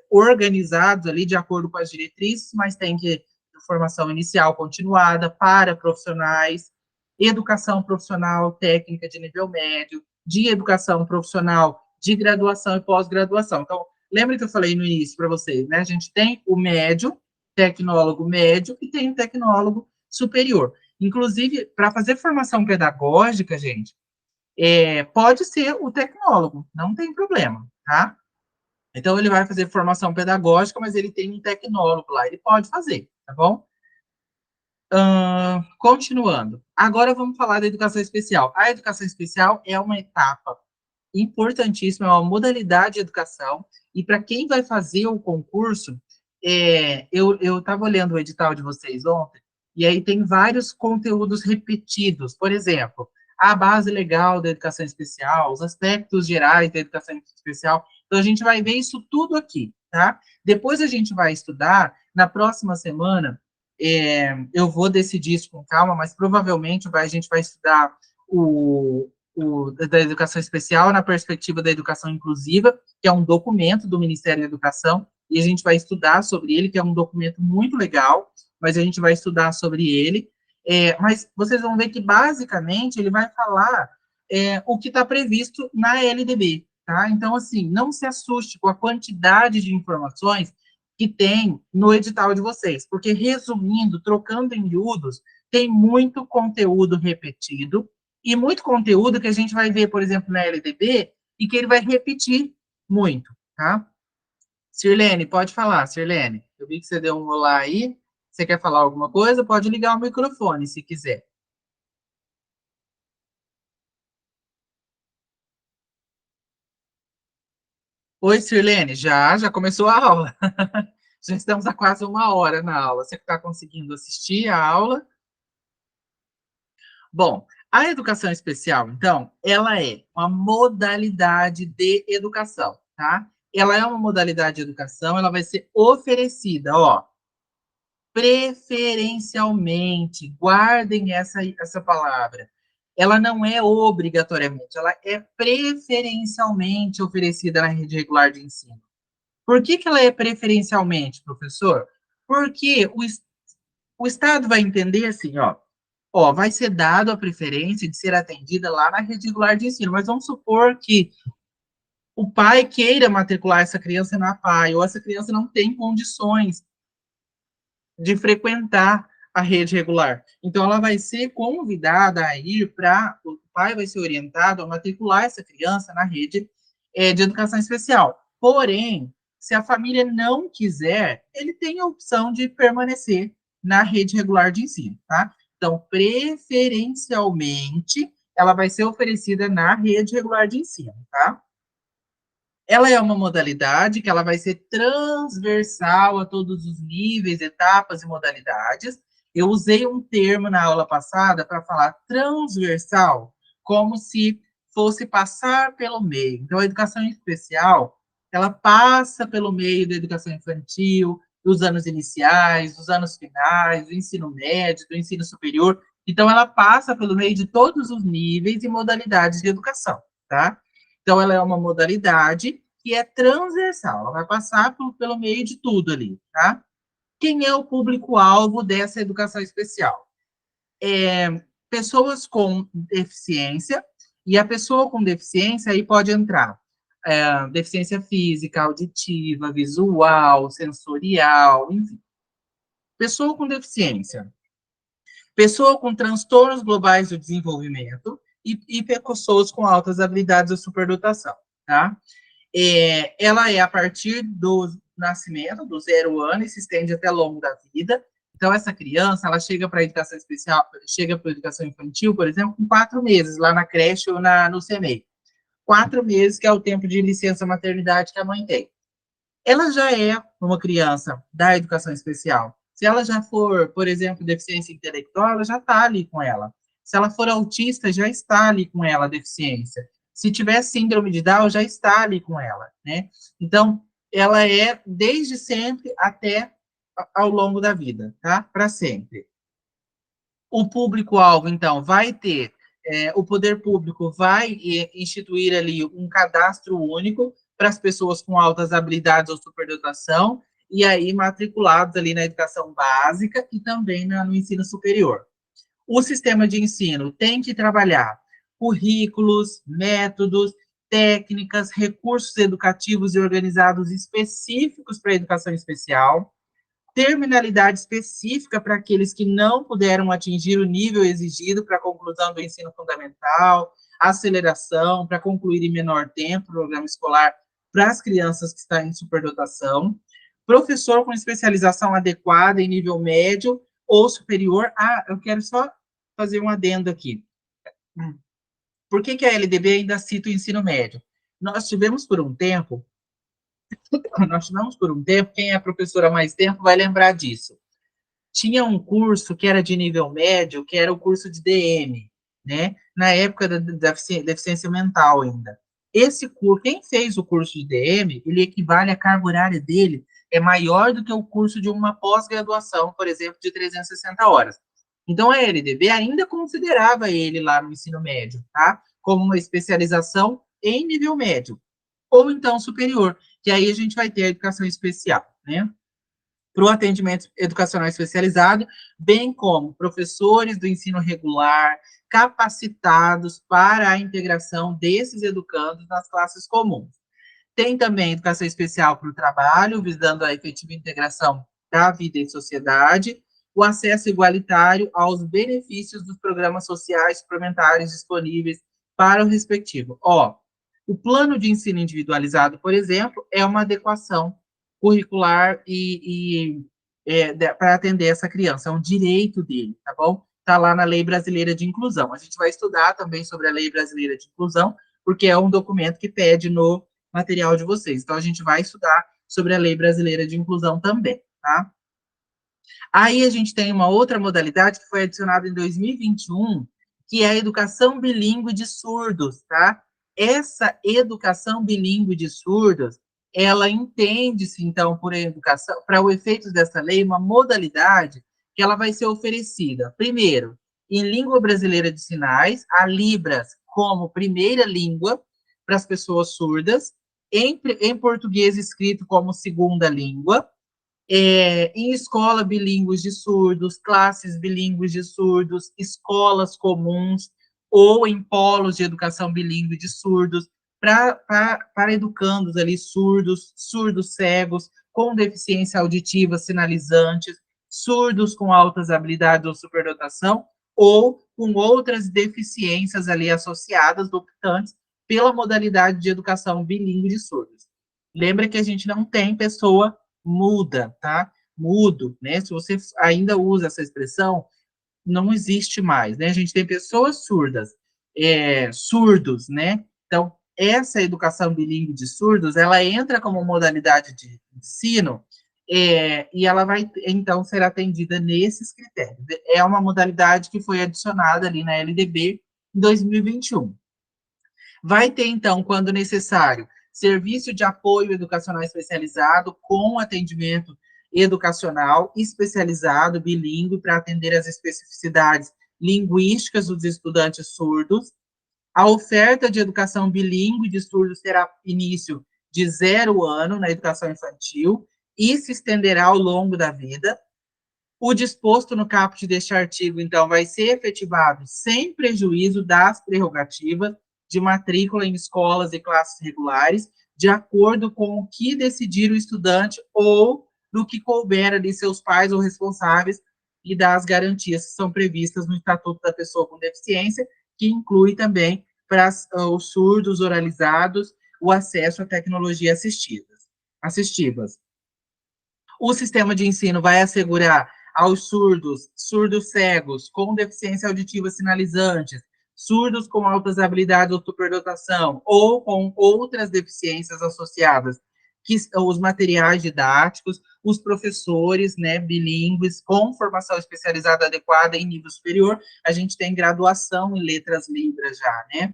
[SPEAKER 1] Organizados ali de acordo com as diretrizes, mas tem que formação inicial continuada para profissionais, educação profissional técnica de nível médio, de educação profissional de graduação e pós-graduação. Então, lembra que eu falei no início para vocês, né? A gente tem o médio, tecnólogo médio, e tem o tecnólogo superior. Inclusive, para fazer formação pedagógica, gente, pode ser o tecnólogo, não tem problema, tá? Então, ele vai fazer formação pedagógica, mas ele tem um tecnólogo lá, ele pode fazer, tá bom? Continuando. Agora vamos falar da educação especial. A educação especial é uma etapa importantíssima, é uma modalidade de educação, e para quem vai fazer o concurso, eu estava olhando o edital de vocês ontem, e aí tem vários conteúdos repetidos. Por exemplo, a base legal da educação especial, os aspectos gerais da educação especial. Então, a gente vai ver isso tudo aqui, tá? Depois a gente vai estudar, na próxima semana, eu vou decidir isso com calma, mas provavelmente a gente vai estudar da educação especial na perspectiva da educação inclusiva, que é um documento do Ministério da Educação, e a gente vai estudar sobre ele, que é um documento muito legal, mas a gente vai estudar sobre ele. Mas vocês vão ver que, basicamente, ele vai falar o que está previsto na LDB, tá? Então, assim, não se assuste com a quantidade de informações que tem no edital de vocês, porque, resumindo, trocando em miúdos, tem muito conteúdo repetido, e muito conteúdo que a gente vai ver, por exemplo, na LDB, e que ele vai repetir muito, tá? Sirlene, pode falar, Sirlene. Eu vi que você deu um olá aí. Você quer falar alguma coisa? Pode ligar o microfone, se quiser. Oi, Sirlene, já começou a aula. Já estamos há quase uma hora na aula. Você está conseguindo assistir a aula? Bom, a educação especial, então, ela é uma modalidade de educação, tá? Ela é uma modalidade de educação, ela vai ser oferecida, ó, preferencialmente. Guardem essa palavra. Ela não é obrigatoriamente, ela é preferencialmente oferecida na rede regular de ensino. Por que ela é preferencialmente, professor? Porque o Estado vai entender assim, ó, vai ser dado a preferência de ser atendida lá na rede regular de ensino, mas vamos supor que o pai queira matricular essa criança na PAI, ou essa criança não tem condições de frequentar a rede regular. Então, ela vai ser convidada a ir para, o pai vai ser orientado a matricular essa criança na rede de educação especial. Porém, se a família não quiser, ele tem a opção de permanecer na rede regular de ensino, tá? Então, preferencialmente, ela vai ser oferecida na rede regular de ensino, tá? Ela é uma modalidade que ela vai ser transversal a todos os níveis, etapas e modalidades. Eu usei um termo na aula passada para falar transversal, como se fosse passar pelo meio. Então, a educação especial, ela passa pelo meio da educação infantil, dos anos iniciais, dos anos finais, do ensino médio, do ensino superior. Então, ela passa pelo meio de todos os níveis e modalidades de educação, tá? Então, ela é uma modalidade que é transversal, ela vai passar pelo meio de tudo ali, tá? Quem é o público-alvo dessa educação especial? Pessoas com deficiência, e a pessoa com deficiência aí pode entrar deficiência física, auditiva, visual, sensorial, enfim. Pessoa com deficiência, pessoa com transtornos globais do desenvolvimento e pessoas com altas habilidades ou superdotação, tá? Ela é a partir do nascimento, do 0 ano, e se estende até longo da vida. Então, essa criança, ela chega para a educação especial, chega para a educação infantil, por exemplo, com 4 meses, lá na creche ou no CMEI. 4 meses, que é o tempo de licença maternidade que a mãe tem. Ela já é uma criança da educação especial. Se ela já for, por exemplo, deficiência intelectual, ela já está ali com ela. Se ela for autista, já está ali com ela a deficiência. Se tiver síndrome de Down, já está ali com ela, né? Então, ela é desde sempre até ao longo da vida, tá? Para sempre. O público-alvo, então, vai ter, o poder público vai instituir ali um cadastro único para as pessoas com altas habilidades ou superdotação, e aí matriculados ali na educação básica e também no ensino superior. O sistema de ensino tem que trabalhar currículos, métodos, técnicas, recursos educativos e organizados específicos para a educação especial, terminalidade específica para aqueles que não puderam atingir o nível exigido para a conclusão do ensino fundamental, aceleração para concluir em menor tempo o programa escolar para as crianças que estão em superdotação, professor com especialização adequada em nível médio ou superior. Eu quero só fazer um adendo aqui. Por que a LDB ainda cita o ensino médio? Nós tivemos por um tempo, quem é professor há mais tempo vai lembrar disso. Tinha um curso que era de nível médio, que era o curso de DM, né? Na época da deficiência mental ainda. Esse curso, quem fez o curso de DM, ele equivale a carga horária dele é maior do que o curso de uma pós-graduação, por exemplo, de 360 horas. Então, a LDB ainda considerava ele lá no ensino médio, tá? Como uma especialização em nível médio, ou então superior, que aí a gente vai ter a educação especial, né? Para o atendimento educacional especializado, bem como professores do ensino regular capacitados para a integração desses educandos nas classes comuns. Tem também educação especial para o trabalho, visando a efetiva integração da vida em sociedade, o acesso igualitário aos benefícios dos programas sociais suplementares disponíveis para o respectivo. O plano de ensino individualizado, por exemplo, é uma adequação curricular para atender essa criança, é um direito dele, tá bom? Está lá na Lei Brasileira de Inclusão. A gente vai estudar também sobre a Lei Brasileira de Inclusão, porque é um documento que pede no material de vocês. Então, a gente vai estudar sobre a Lei Brasileira de Inclusão também, tá? Aí a gente tem uma outra modalidade que foi adicionada em 2021, que é a educação bilíngue de surdos, tá? Essa educação bilíngue de surdos, ela entende-se, então, por educação, para o efeito dessa lei, uma modalidade que ela vai ser oferecida, primeiro, em língua brasileira de sinais, a Libras como primeira língua para as pessoas surdas, em português escrito como segunda língua, em escola bilíngues de surdos, classes bilíngues de surdos, escolas comuns ou em polos de educação bilíngue de surdos, para educandos ali surdos, surdos cegos, com deficiência auditiva sinalizantes, surdos com altas habilidades ou superdotação, ou com outras deficiências ali associadas, optantes, pela modalidade de educação bilíngue de surdos. Lembra que a gente não tem pessoa muda, tá? Mudo, né? Se você ainda usa essa expressão, não existe mais, né? A gente tem pessoas surdas, surdos, né? Então, essa educação bilíngue de surdos, ela entra como modalidade de ensino, e ela vai, então, ser atendida nesses critérios. É uma modalidade que foi adicionada ali na LDB em 2021. Vai ter, então, quando necessário, serviço de apoio educacional especializado com atendimento educacional especializado, bilíngue, para atender as especificidades linguísticas dos estudantes surdos. A oferta de educação bilíngue de surdos terá início de 0 ano na educação infantil e se estenderá ao longo da vida. O disposto no caput deste artigo, então, vai ser efetivado sem prejuízo das prerrogativas de matrícula em escolas e classes regulares, de acordo com o que decidir o estudante ou do que couber ali seus pais ou responsáveis e das garantias que são previstas no Estatuto da Pessoa com Deficiência, que inclui também para os surdos oralizados o acesso à tecnologia assistivas. O sistema de ensino vai assegurar aos surdos, surdos cegos, com deficiência auditiva sinalizantes, surdos com altas habilidades ou superdotação, ou com outras deficiências associadas, que os materiais didáticos, os professores, né, bilíngues, com formação especializada adequada em nível superior, a gente tem graduação em letras libras já, né,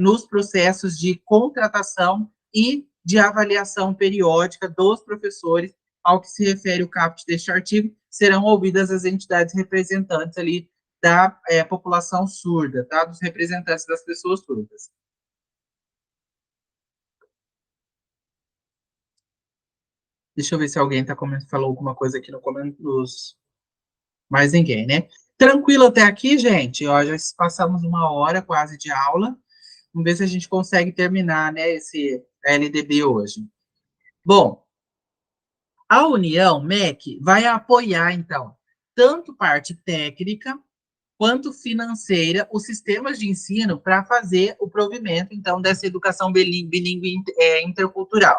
[SPEAKER 1] nos processos de contratação e de avaliação periódica dos professores, ao que se refere o caput deste artigo, serão ouvidas as entidades representantes ali da população surda, tá? Dos representantes das pessoas surdas. Deixa eu ver se alguém falou alguma coisa aqui no comentário. Mais ninguém, né? Tranquilo até aqui, gente? Ó, já passamos 1 hora quase de aula. Vamos ver se a gente consegue terminar, né, esse LDB hoje. Bom, a União, MEC, vai apoiar, então, tanto parte técnica quanto financeira, os sistemas de ensino para fazer o provimento, então, dessa educação bilíngue intercultural,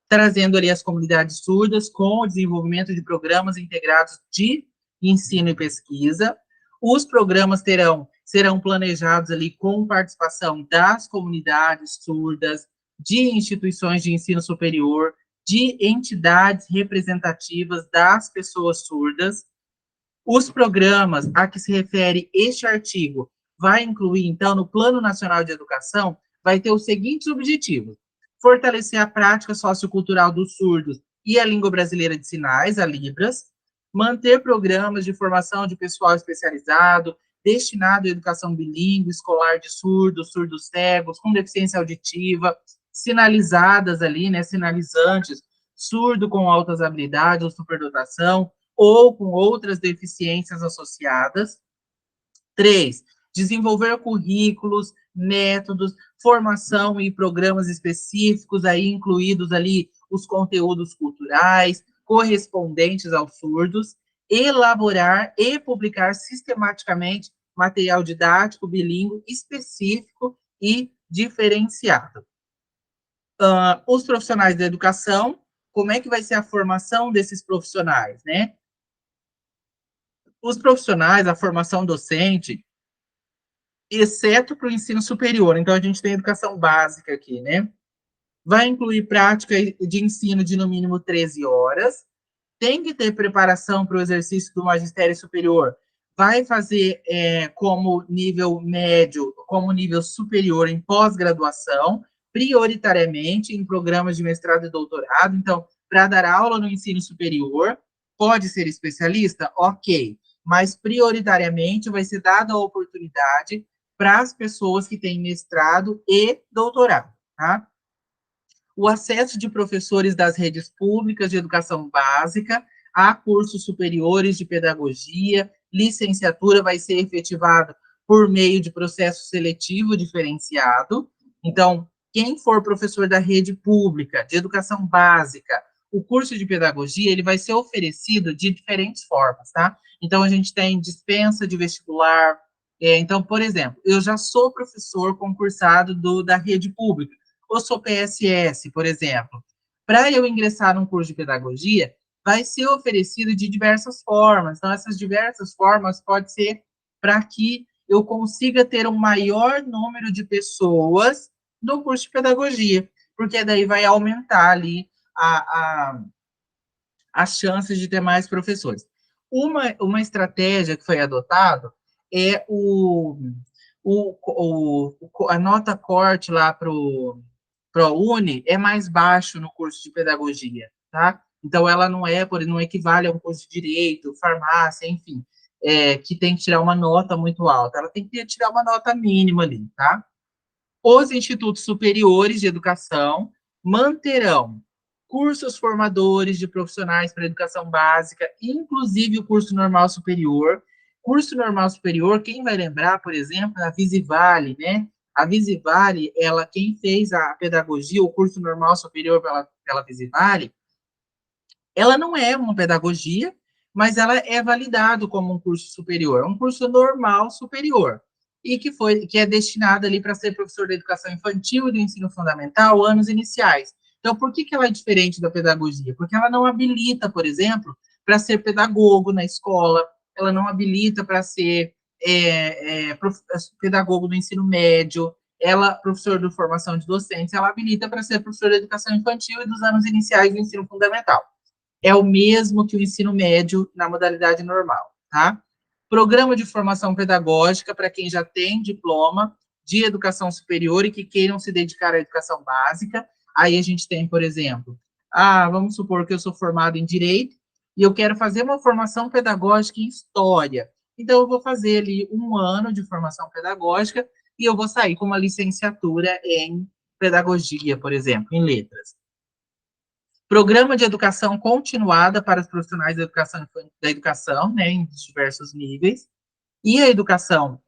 [SPEAKER 1] trazendo ali as comunidades surdas com o desenvolvimento de programas integrados de ensino e pesquisa. Os programas serão planejados ali com participação das comunidades surdas, de instituições de ensino superior, de entidades representativas das pessoas surdas. Os programas a que se refere este artigo vai incluir, então, no Plano Nacional de Educação, vai ter os seguintes objetivos: fortalecer a prática sociocultural dos surdos e a língua brasileira de sinais, a Libras, manter programas de formação de pessoal especializado, destinado à educação bilíngue, escolar de surdos, surdos cegos, com deficiência auditiva, sinalizadas ali, né, sinalizantes, surdo com altas habilidades ou superdotação, ou com outras deficiências associadas. 3, desenvolver currículos, métodos, formação e programas específicos, aí incluídos ali os conteúdos culturais correspondentes aos surdos, elaborar e publicar sistematicamente material didático bilíngue específico e diferenciado. Os profissionais da educação, como é que vai ser a formação desses profissionais, né? Os profissionais, a formação docente, exceto para o ensino superior. Então, a gente tem educação básica aqui, né? Vai incluir prática de ensino de no mínimo 13 horas, tem que ter preparação para o exercício do magistério superior, vai fazer como nível médio, como nível superior em pós-graduação, prioritariamente em programas de mestrado e doutorado. Então, para dar aula no ensino superior, pode ser especialista? Ok, mas prioritariamente vai ser dada a oportunidade para as pessoas que têm mestrado e doutorado, tá? O acesso de professores das redes públicas de educação básica a cursos superiores de pedagogia, licenciatura vai ser efetivado por meio de processo seletivo diferenciado. Então, quem for professor da rede pública de educação básica, o curso de pedagogia, ele vai ser oferecido de diferentes formas, tá? Então, a gente tem dispensa de vestibular. Então, por exemplo, eu já sou professor concursado da rede pública, ou sou PSS, por exemplo. Para eu ingressar num curso de pedagogia, vai ser oferecido de diversas formas. Então, essas diversas formas pode ser para que eu consiga ter um maior número de pessoas no curso de pedagogia, porque daí vai aumentar ali as chances de ter mais professores. Uma estratégia que foi adotada é a nota corte lá para o ProUni é mais baixo no curso de pedagogia, tá? Então, ela não equivale a um curso de direito, farmácia, enfim, que tem que tirar uma nota muito alta. Ela tem que tirar uma nota mínima ali, tá? Os institutos superiores de educação manterão cursos formadores de profissionais para educação básica, inclusive o curso normal superior. Curso normal superior, quem vai lembrar, por exemplo, a Visivale, né? A Visivale, quem fez a pedagogia, o curso normal superior pela Visivale, ela não é uma pedagogia, mas ela é validado como um curso superior, um curso normal superior, e que é destinado ali para ser professor de educação infantil e do ensino fundamental, anos iniciais. Então, por que ela é diferente da pedagogia? Porque ela não habilita, por exemplo, para ser pedagogo na escola, ela não habilita para ser pedagogo do ensino médio, professor de formação de docentes, ela habilita para ser professor de educação infantil e dos anos iniciais do ensino fundamental. É o mesmo que o ensino médio na modalidade normal, tá? Programa de formação pedagógica para quem já tem diploma de educação superior e que queiram se dedicar à educação básica. Aí a gente tem, por exemplo, vamos supor que eu sou formado em Direito e eu quero fazer uma formação pedagógica em História. Então, eu vou fazer ali 1 ano de formação pedagógica e eu vou sair com uma licenciatura em Pedagogia, por exemplo, em Letras. Programa de educação continuada para os profissionais da educação, né, em diversos níveis. E a educação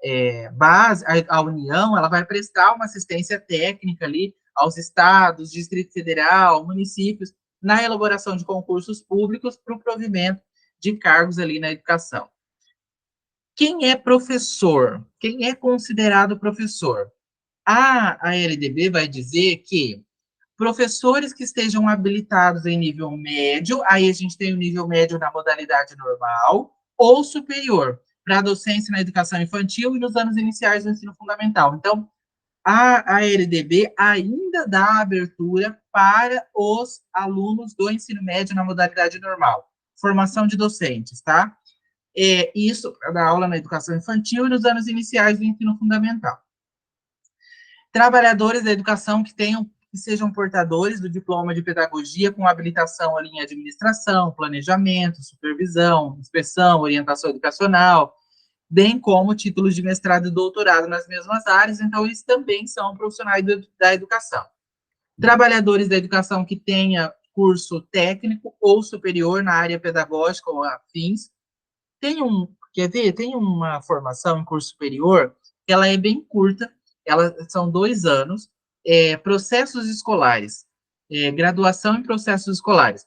[SPEAKER 1] base, a União, ela vai prestar uma assistência técnica ali aos estados, Distrito Federal, municípios, na elaboração de concursos públicos para o provimento de cargos ali na educação. Quem é professor? Quem é considerado professor? A LDB vai dizer que professores que estejam habilitados em nível médio, aí a gente tem o nível médio na modalidade normal, ou superior, para a docência na educação infantil e nos anos iniciais do ensino fundamental. Então, a LDB ainda dá abertura para os alunos do ensino médio na modalidade normal, formação de docentes, tá? Isso para dar aula na educação infantil e nos anos iniciais do ensino fundamental. Trabalhadores da educação que sejam portadores do diploma de pedagogia com habilitação ali em administração, planejamento, supervisão, inspeção, orientação educacional, bem como títulos de mestrado e doutorado nas mesmas áreas, então eles também são profissionais da educação. Trabalhadores da educação que tenha curso técnico ou superior na área pedagógica ou afins, quer ver? Tem uma formação em curso superior, que ela é bem curta, ela são 2 anos, processos escolares, graduação em processos escolares.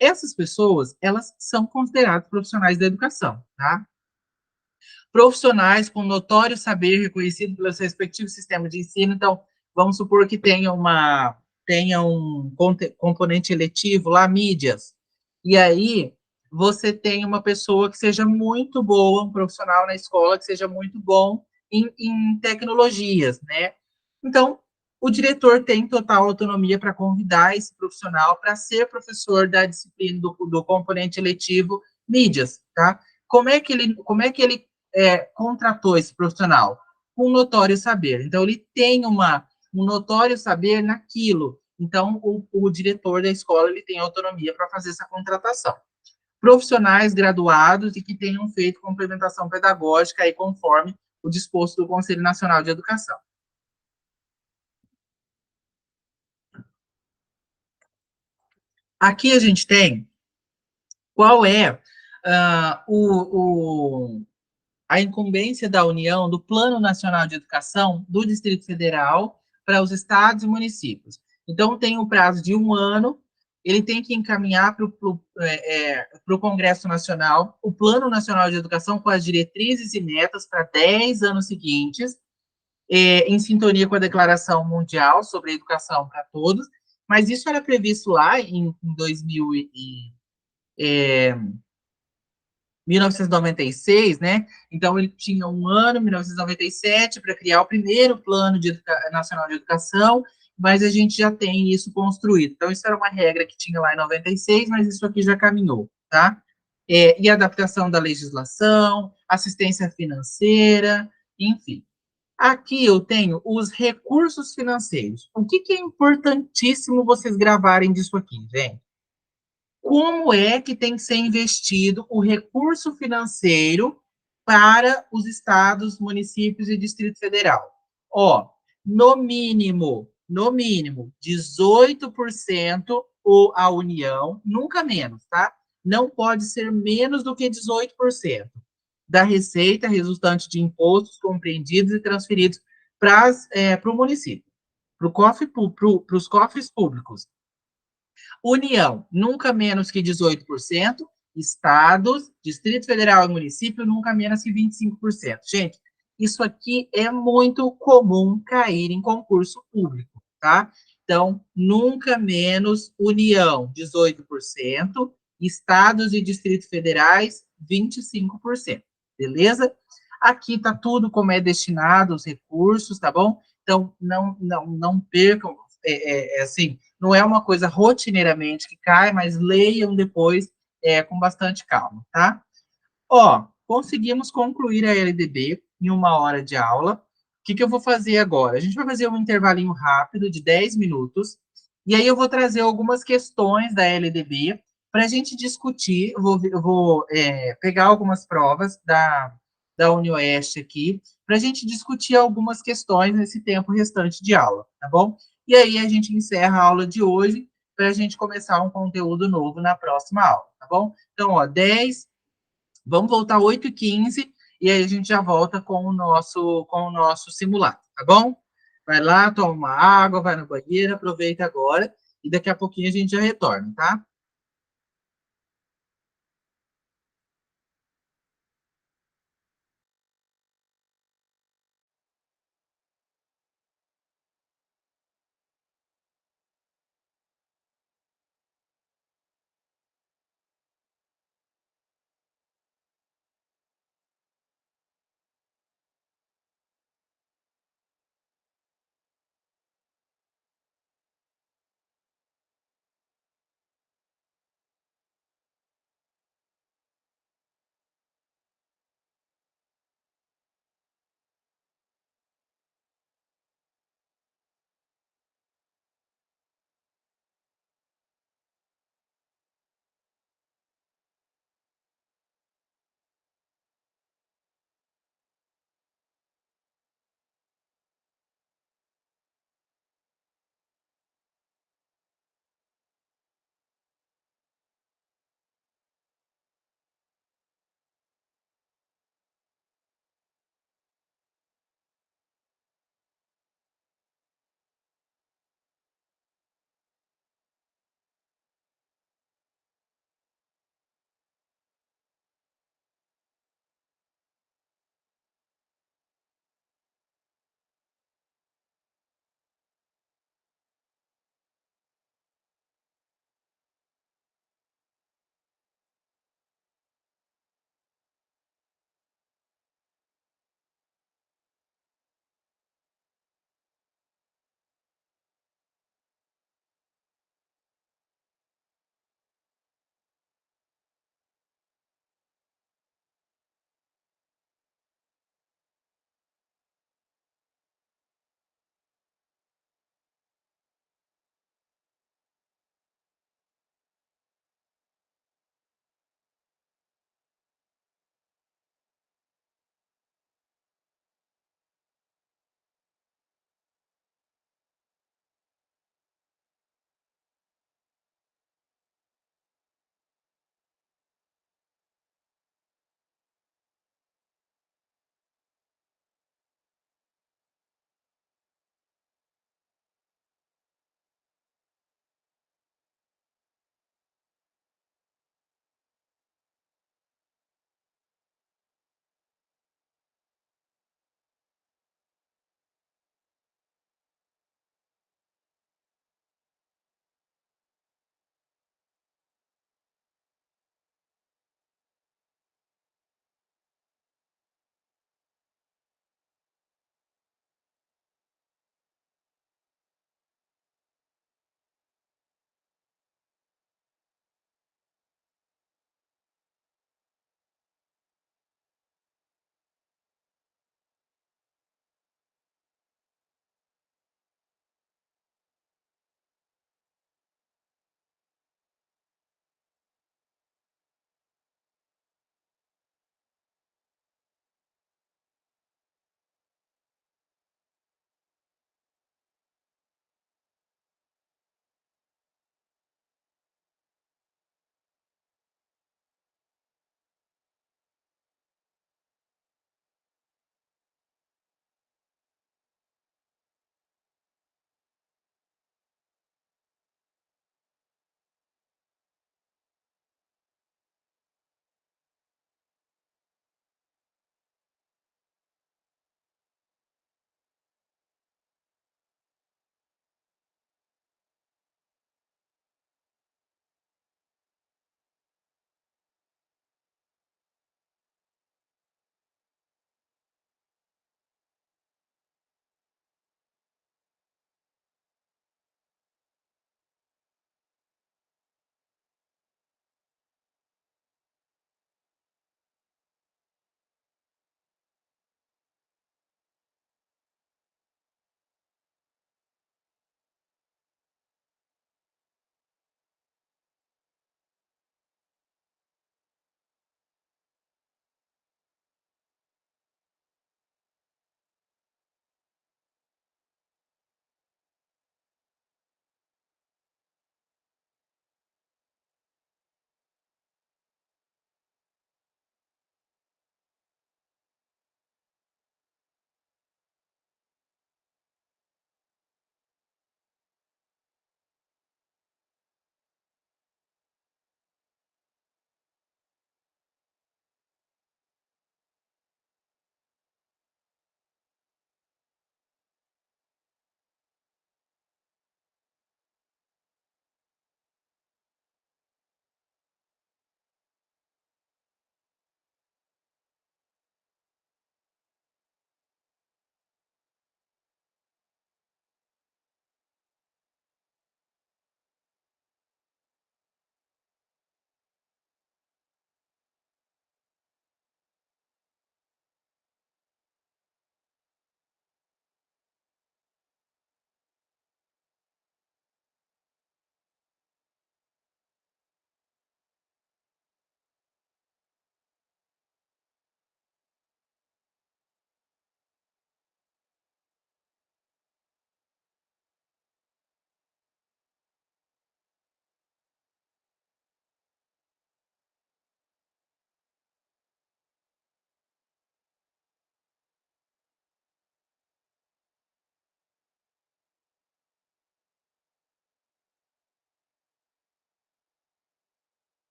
[SPEAKER 1] Essas pessoas, elas são consideradas profissionais da educação, tá? Profissionais com notório saber reconhecido pelos respectivos sistemas de ensino. Então, vamos supor que tenha um componente eletivo lá, mídias. E aí, você tem uma pessoa que seja muito boa, um profissional na escola que seja muito bom em tecnologias, né? Então, o diretor tem total autonomia para convidar esse profissional para ser professor da disciplina do componente eletivo mídias, tá? Como é que ele contratou esse profissional? Com um notório saber. Então, ele tem um notório saber naquilo. Então, o diretor da escola ele tem autonomia para fazer essa contratação. Profissionais graduados e que tenham feito complementação pedagógica aí conforme o disposto do Conselho Nacional de Educação. Aqui a gente tem qual é a incumbência da União do Plano Nacional de Educação do Distrito Federal para os estados e municípios. Então, tem um prazo de 1 ano, ele tem que encaminhar para o Congresso Nacional o Plano Nacional de Educação com as diretrizes e metas para 10 anos seguintes, em sintonia com a Declaração Mundial sobre a Educação para Todos, mas isso era previsto lá em 1996, né? Então ele tinha 1 ano, 1997, para criar o primeiro plano nacional de educação, mas a gente já tem isso construído. Então isso era uma regra que tinha lá em 96, mas isso aqui já caminhou, tá? E adaptação da legislação, assistência financeira, enfim. Aqui eu tenho os recursos financeiros. O que é importantíssimo vocês gravarem disso aqui, gente? Como é que tem que ser investido o recurso financeiro para os estados, municípios e Distrito Federal? Ó, no mínimo, 18% ou a União, nunca menos, tá? Não pode ser menos do que 18% da receita resultante de impostos compreendidos e transferidos para o município, para os cofres públicos. União, nunca menos que 18%. Estados, Distrito Federal e município, nunca menos que 25%. Gente, isso aqui é muito comum cair em concurso público, tá? Então, nunca menos União, 18%, estados e distritos federais, 25%. Beleza? Aqui tá tudo como é destinado os recursos, tá bom? Então, não percam, assim, não é uma coisa rotineiramente que cai, mas leiam depois com bastante calma, tá? Ó, conseguimos concluir a LDB em 1 hora de aula. O que eu vou fazer agora? A gente vai fazer um intervalinho rápido de 10 minutos, e aí eu vou trazer algumas questões da LDB para a gente discutir. Eu vou pegar algumas provas da UniOeste aqui, para a gente discutir algumas questões nesse tempo restante de aula, tá bom? E aí a gente encerra a aula de hoje para a gente começar um conteúdo novo na próxima aula, tá bom? Então, ó, 10, vamos voltar 8h15 e aí a gente já volta com o nosso simulado, tá bom? Vai lá, toma uma água, vai no banheiro, aproveita agora e daqui a pouquinho a gente já retorna, tá?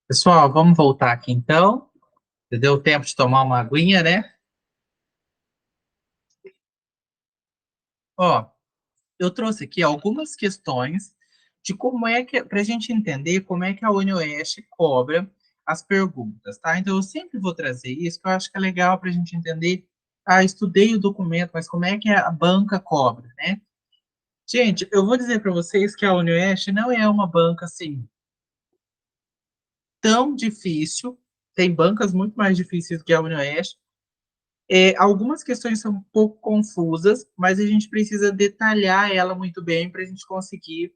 [SPEAKER 1] Pessoal, vamos voltar aqui então. Deu tempo de tomar uma aguinha, né? Ó, eu trouxe aqui algumas questões de como é que, para a gente entender como é que a UniOeste cobra as perguntas, tá? Então, eu sempre vou trazer isso, que eu acho que é legal para a gente entender. Ah, estudei o documento, mas como é que a banca cobra, né? Gente, eu vou dizer para vocês que a UniOeste não é uma banca assim tão difícil. Tem bancas muito mais difíceis que a UniOeste. Algumas questões são um pouco confusas, mas a gente precisa detalhar ela muito bem para a gente conseguir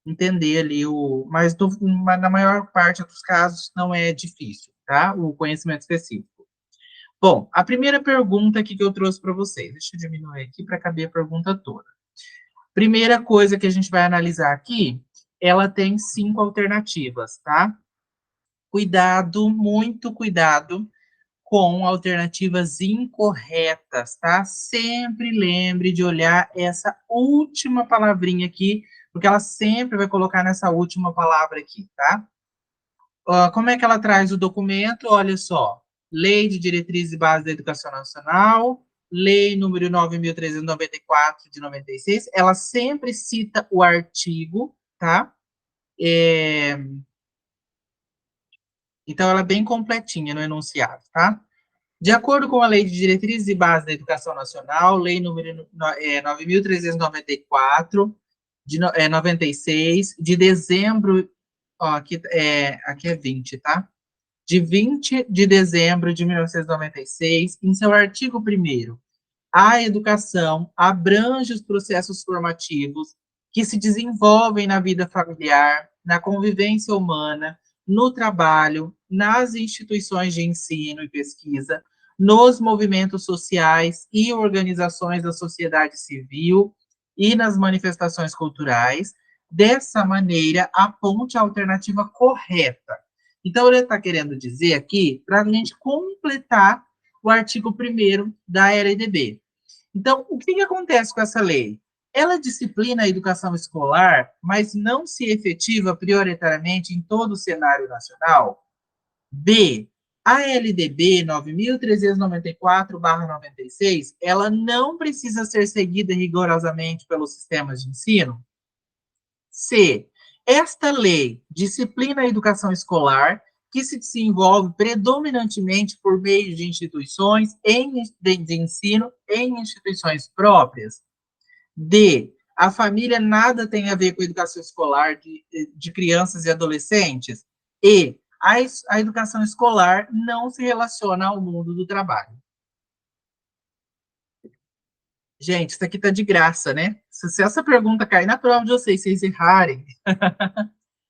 [SPEAKER 1] entender ali mas na maior parte dos casos não é difícil, tá? O conhecimento específico. Bom, a primeira pergunta aqui que eu trouxe para vocês, deixa eu diminuir aqui para caber a pergunta toda. Primeira coisa que a gente vai analisar aqui, ela tem 5 alternativas, tá? Cuidado, muito cuidado com alternativas incorretas, tá? Sempre lembre de olhar essa última palavrinha aqui, porque ela sempre vai colocar nessa última palavra aqui, tá? Como é que ela traz o documento? Olha só. Lei de Diretrizes e Bases da Educação Nacional, Lei número 9.394 de 96, ela sempre cita o artigo, tá? É, então, ela é bem completinha no enunciado, tá? De acordo com a Lei de Diretrizes e Bases da Educação Nacional, Lei número 9.394, de 96, de dezembro, ó, aqui é 20, tá? De 20 de dezembro de 1996, em seu artigo 1º, a educação abrange os processos formativos que se desenvolvem na vida familiar, na convivência humana, no trabalho, nas instituições de ensino e pesquisa, nos movimentos sociais e organizações da sociedade civil e nas manifestações culturais. Dessa maneira, aponte a alternativa correta. Então, ele está querendo dizer aqui, para a gente completar o artigo 1º da LDB. Então, o que acontece com essa lei? Ela disciplina a educação escolar, mas não se efetiva prioritariamente em todo o cenário nacional? B. A LDB 9.394/96, ela não precisa ser seguida rigorosamente pelos sistemas de ensino? C. Esta lei disciplina a educação escolar, que se desenvolve predominantemente por meio de instituições de ensino em instituições próprias. D. A família nada tem a ver com a educação escolar de crianças e adolescentes. E. A educação escolar não se relaciona ao mundo do trabalho. Gente, isso aqui tá de graça, né? Se essa pergunta cair na prova de vocês errarem,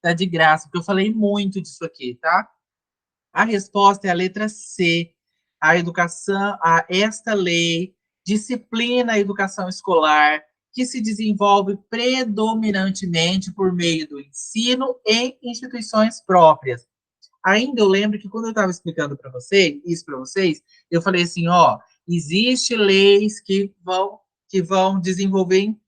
[SPEAKER 1] tá de graça, porque eu falei muito disso aqui, tá? A resposta é a letra C. A educação, esta lei disciplina a educação escolar, que se desenvolve predominantemente por meio do ensino em instituições próprias. Ainda eu lembro que quando eu estava explicando para vocês, isso para vocês, eu falei assim, ó, existe leis que vão desenvolver em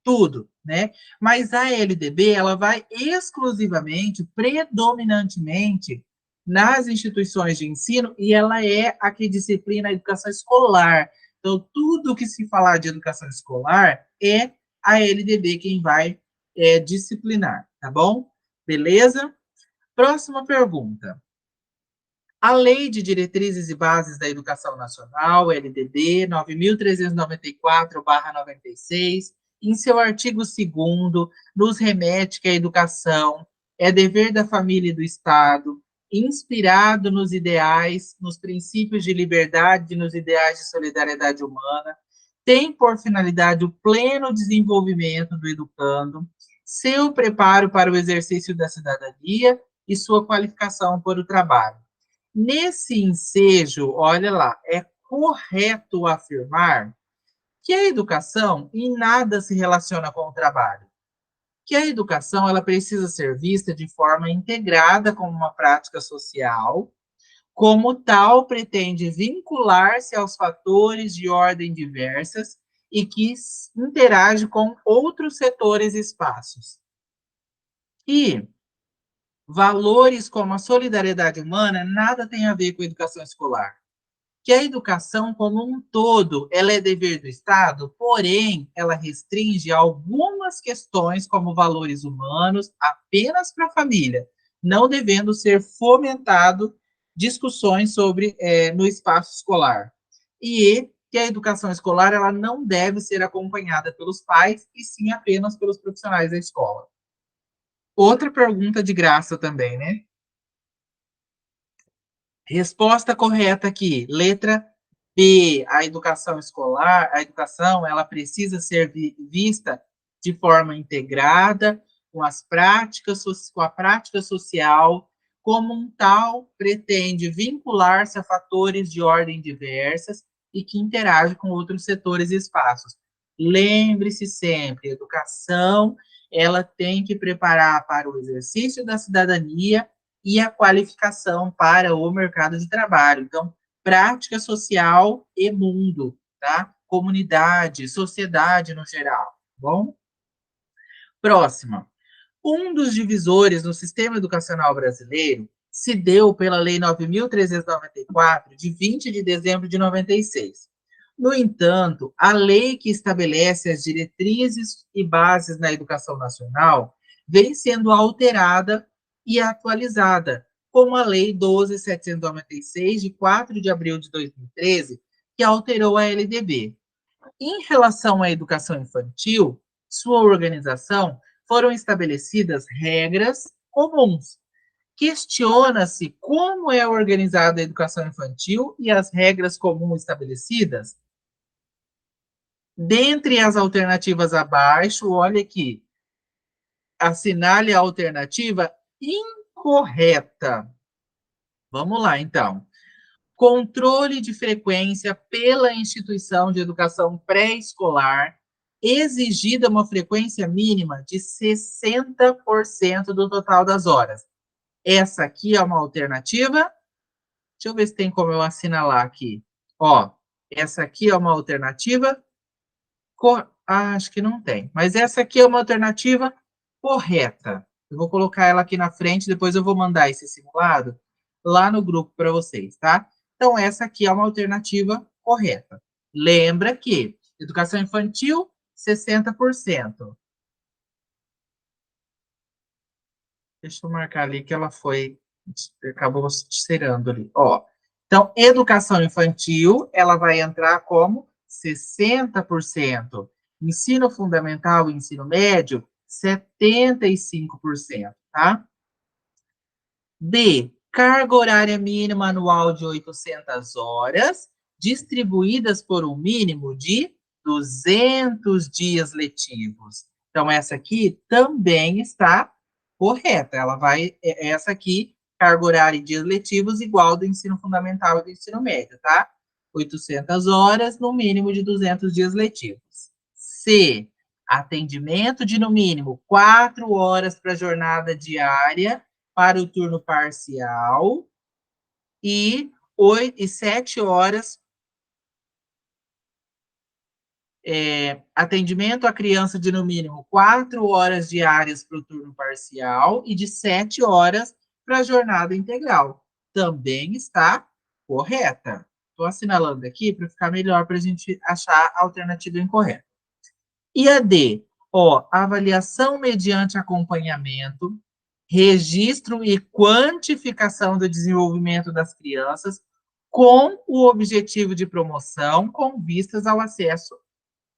[SPEAKER 1] tudo, né? Mas a LDB, ela vai exclusivamente, predominantemente nas instituições de ensino e ela é a que disciplina a educação escolar. Então, tudo que se falar de educação escolar é a LDB quem vai disciplinar, tá bom? Beleza? Próxima pergunta. A Lei de Diretrizes e Bases da Educação Nacional, LDB 9.394/96, em seu artigo 2º, nos remete que a educação é dever da família e do Estado, inspirado nos ideais, nos princípios de liberdade e nos ideais de solidariedade humana, tem por finalidade o pleno desenvolvimento do educando, seu preparo para o exercício da cidadania e sua qualificação para o trabalho. Nesse ensejo, olha lá, é correto afirmar que a educação em nada se relaciona com o trabalho, que a educação ela precisa ser vista de forma integrada como uma prática social, como tal pretende vincular-se aos fatores de ordem diversas e que interage com outros setores e espaços. E Valores como a solidariedade humana nada tem a ver com a educação escolar. Que a educação como um todo, ela é dever do Estado, porém, ela restringe algumas questões como valores humanos apenas para a família, não devendo ser fomentado discussões sobre no espaço escolar. E que a educação escolar ela não deve ser acompanhada pelos pais e sim apenas pelos profissionais da escola. Outra pergunta de graça também, né? Resposta correta aqui, letra B. A educação escolar, a educação, ela precisa ser vista de forma integrada com as práticas, com a prática social, como um tal pretende vincular-se a fatores de ordem diversas e que interage com outros setores e espaços. Lembre-se sempre, a educação, ela tem que preparar para o exercício da cidadania e a qualificação para o mercado de trabalho. Então, prática social e mundo, tá? Comunidade, sociedade no geral, tá bom? Próxima. Um dos divisores no sistema educacional brasileiro se deu pela Lei 9.394, de 20 de dezembro de 96. No entanto, a lei que estabelece as diretrizes e bases na educação nacional vem sendo alterada e atualizada, como a Lei 12.796, de 4 de abril de 2013, que alterou a LDB. Em relação à educação infantil, sua organização foram estabelecidas regras comuns. Questiona-se como é organizada a educação infantil e as regras comuns estabelecidas. Dentre as alternativas abaixo, olha aqui, assinale a alternativa incorreta. Vamos lá, então. Controle de frequência pela instituição de educação pré-escolar, exigida uma frequência mínima de 60% do total das horas. Essa aqui é uma alternativa. Deixa eu ver se tem como eu assinalar aqui. Ó, essa aqui é uma alternativa. Acho que não tem. Mas essa aqui é uma alternativa correta. Eu vou colocar ela aqui na frente, depois eu vou mandar esse simulado lá no grupo para vocês, tá? Então, essa aqui é uma alternativa correta. Lembra que educação infantil, 60%. Deixa eu marcar ali que ela foi, acabou tirando ali. Ó, então, educação infantil, ela vai entrar como 60%. Ensino fundamental e ensino médio, 75%, tá? B, carga horária mínima anual de 800 horas, distribuídas por um mínimo de 200 dias letivos. Então, essa aqui também está correta. Ela vai, essa aqui, carga horária e dias letivos igual do ensino fundamental e do ensino médio, tá? 800 horas, no mínimo de 200 dias letivos. C, atendimento de no mínimo 4 horas para jornada diária para o turno parcial e 7 horas atendimento à criança de no mínimo 4 horas diárias para o turno parcial e de 7 horas para a jornada integral. Também está correta. Estou assinalando aqui para ficar melhor para a gente achar a alternativa incorreta. E a D, ó, avaliação mediante acompanhamento, registro e quantificação do desenvolvimento das crianças com o objetivo de promoção com vistas ao acesso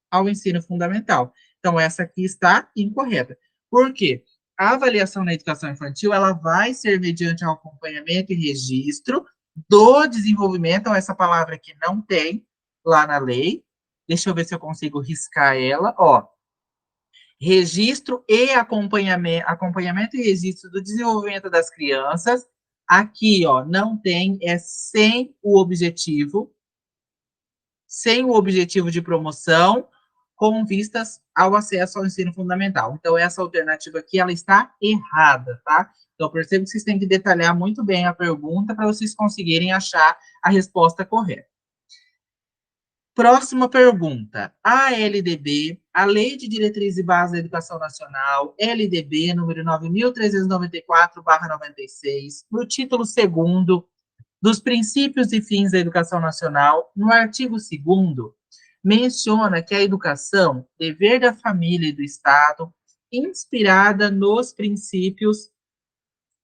[SPEAKER 1] ao ensino fundamental. Então, essa aqui está incorreta. Por quê? A avaliação na educação infantil, ela vai ser mediante acompanhamento e registro do desenvolvimento, então essa palavra aqui não tem lá na lei. Deixa eu ver se eu consigo riscar ela, ó. Registro e acompanhamento e registro do desenvolvimento das crianças. Aqui, ó, não tem, é sem o objetivo de promoção, com vistas ao acesso ao ensino fundamental. Então, essa alternativa aqui, ela está errada, tá? Então, percebo que vocês têm que detalhar muito bem a pergunta para vocês conseguirem achar a resposta correta. Próxima pergunta. A LDB, a Lei de Diretriz e Bases da Educação Nacional, LDB, número 9.394/96, no título 2º dos Princípios e Fins da Educação Nacional, no artigo 2º, menciona que a educação, dever da família e do Estado, inspirada nos princípios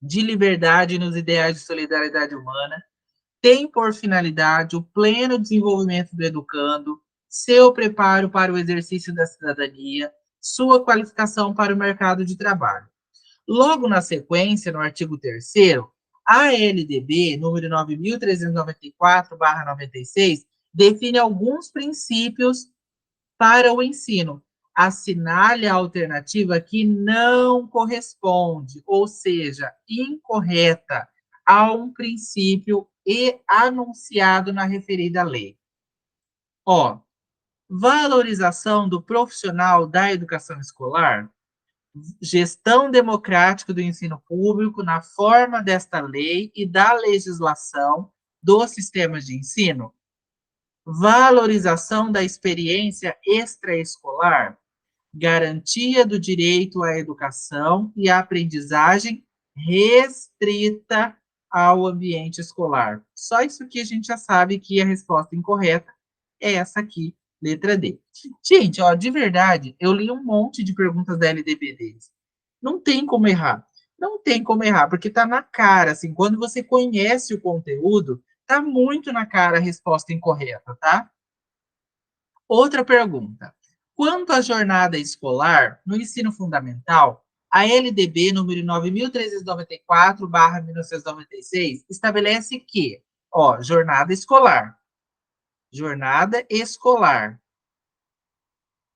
[SPEAKER 1] de liberdade e nos ideais de solidariedade humana, tem por finalidade o pleno desenvolvimento do educando, seu preparo para o exercício da cidadania, sua qualificação para o mercado de trabalho. Logo na sequência, no artigo 3º, a LDB, número 9.394/96, define alguns princípios para o ensino. Assinale a alternativa que não corresponde, ou seja, incorreta, a um princípio e anunciado na referida lei. Ó, valorização do profissional da educação escolar, gestão democrática do ensino público na forma desta lei e da legislação dos sistemas de ensino, valorização da experiência extraescolar, garantia do direito à educação e à aprendizagem restrita ao ambiente escolar. Só isso aqui a gente já sabe que a resposta incorreta é essa aqui, letra D. Gente, ó, de verdade, eu li um monte de perguntas da LDB deles. Não tem como errar. Não tem como errar, porque tá na cara, assim, quando você conhece o conteúdo, tá muito na cara a resposta incorreta, tá? Outra pergunta. Quanto à jornada escolar, no ensino fundamental, a LDB número 9.394/1996 estabelece que, ó, jornada escolar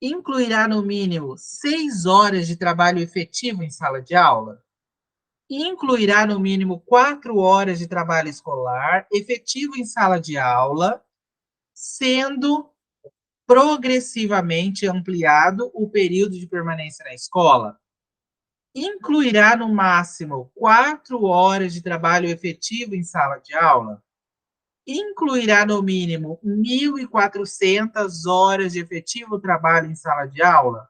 [SPEAKER 1] incluirá no mínimo 6 horas de trabalho efetivo em sala de aula, incluirá no mínimo 4 horas de trabalho escolar efetivo em sala de aula, sendo progressivamente ampliado o período de permanência na escola, incluirá no máximo 4 horas de trabalho efetivo em sala de aula, incluirá no mínimo 1.400 horas de efetivo trabalho em sala de aula,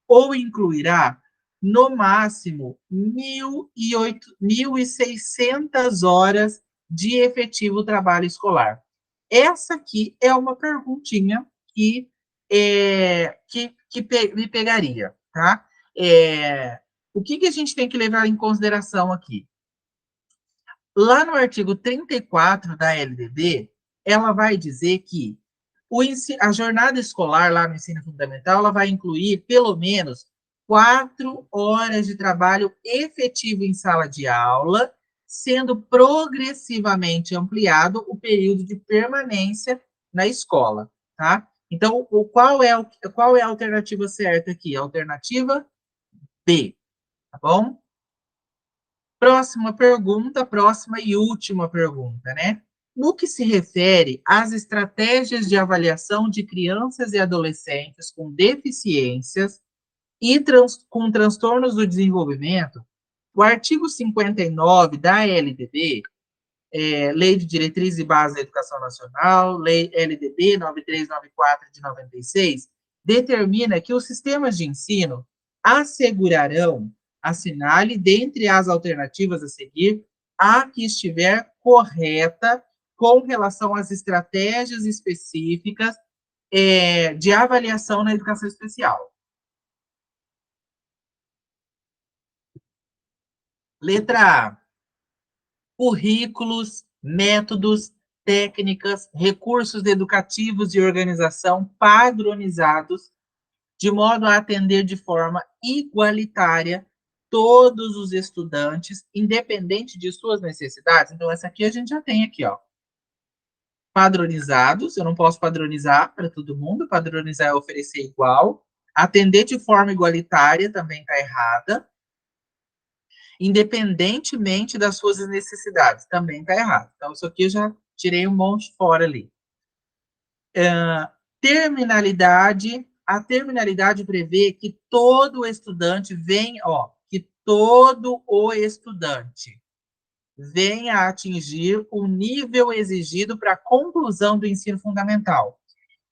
[SPEAKER 1] ou incluirá no máximo 1.600 horas de efetivo trabalho escolar. Essa aqui é uma perguntinha que me pegaria, tá? O que a gente tem que levar em consideração aqui? Lá no artigo 34 da LDB, ela vai dizer que a jornada escolar lá no ensino fundamental, ela vai incluir pelo menos 4 horas de trabalho efetivo em sala de aula, sendo progressivamente ampliado o período de permanência na escola, tá? Então, qual é a alternativa certa aqui? A alternativa B, tá bom? Próxima pergunta, próxima e última pergunta, né? No que se refere às estratégias de avaliação de crianças e adolescentes com deficiências e com transtornos do desenvolvimento, o artigo 59 da LDB, Lei de Diretrizes e Bases da Educação Nacional, Lei LDB 9394 de 96, determina que os sistemas de ensino assegurarão, assinale, dentre as alternativas a seguir, a que estiver correta com relação às estratégias específicas de avaliação na educação especial. Letra A. Currículos, métodos, técnicas, recursos educativos e organização padronizados, de modo a atender de forma igualitária todos os estudantes, independente de suas necessidades. Então, essa aqui a gente já tem aqui, ó. Padronizados, eu não posso padronizar para todo mundo, padronizar é oferecer igual. Atender de forma igualitária também está errada. Independentemente das suas necessidades, também está errado. Então, isso aqui eu já tirei um monte fora ali. Terminalidade, a terminalidade prevê que todo estudante que todo o estudante venha a atingir o nível exigido para a conclusão do ensino fundamental.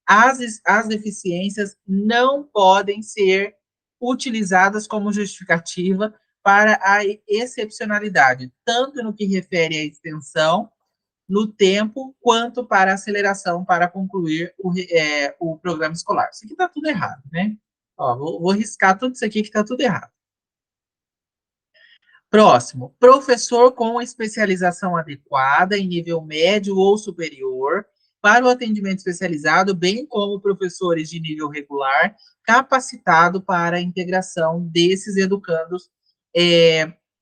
[SPEAKER 1] as deficiências não podem ser utilizadas como justificativa para a excepcionalidade, tanto no que refere à extensão, no tempo, quanto para a aceleração para concluir o programa escolar. Isso aqui está tudo errado, né? Ó, vou riscar tudo isso aqui que está tudo errado. Próximo, professor com especialização adequada em nível médio ou superior para o atendimento especializado, bem como professores de nível regular, capacitado para a integração desses educandos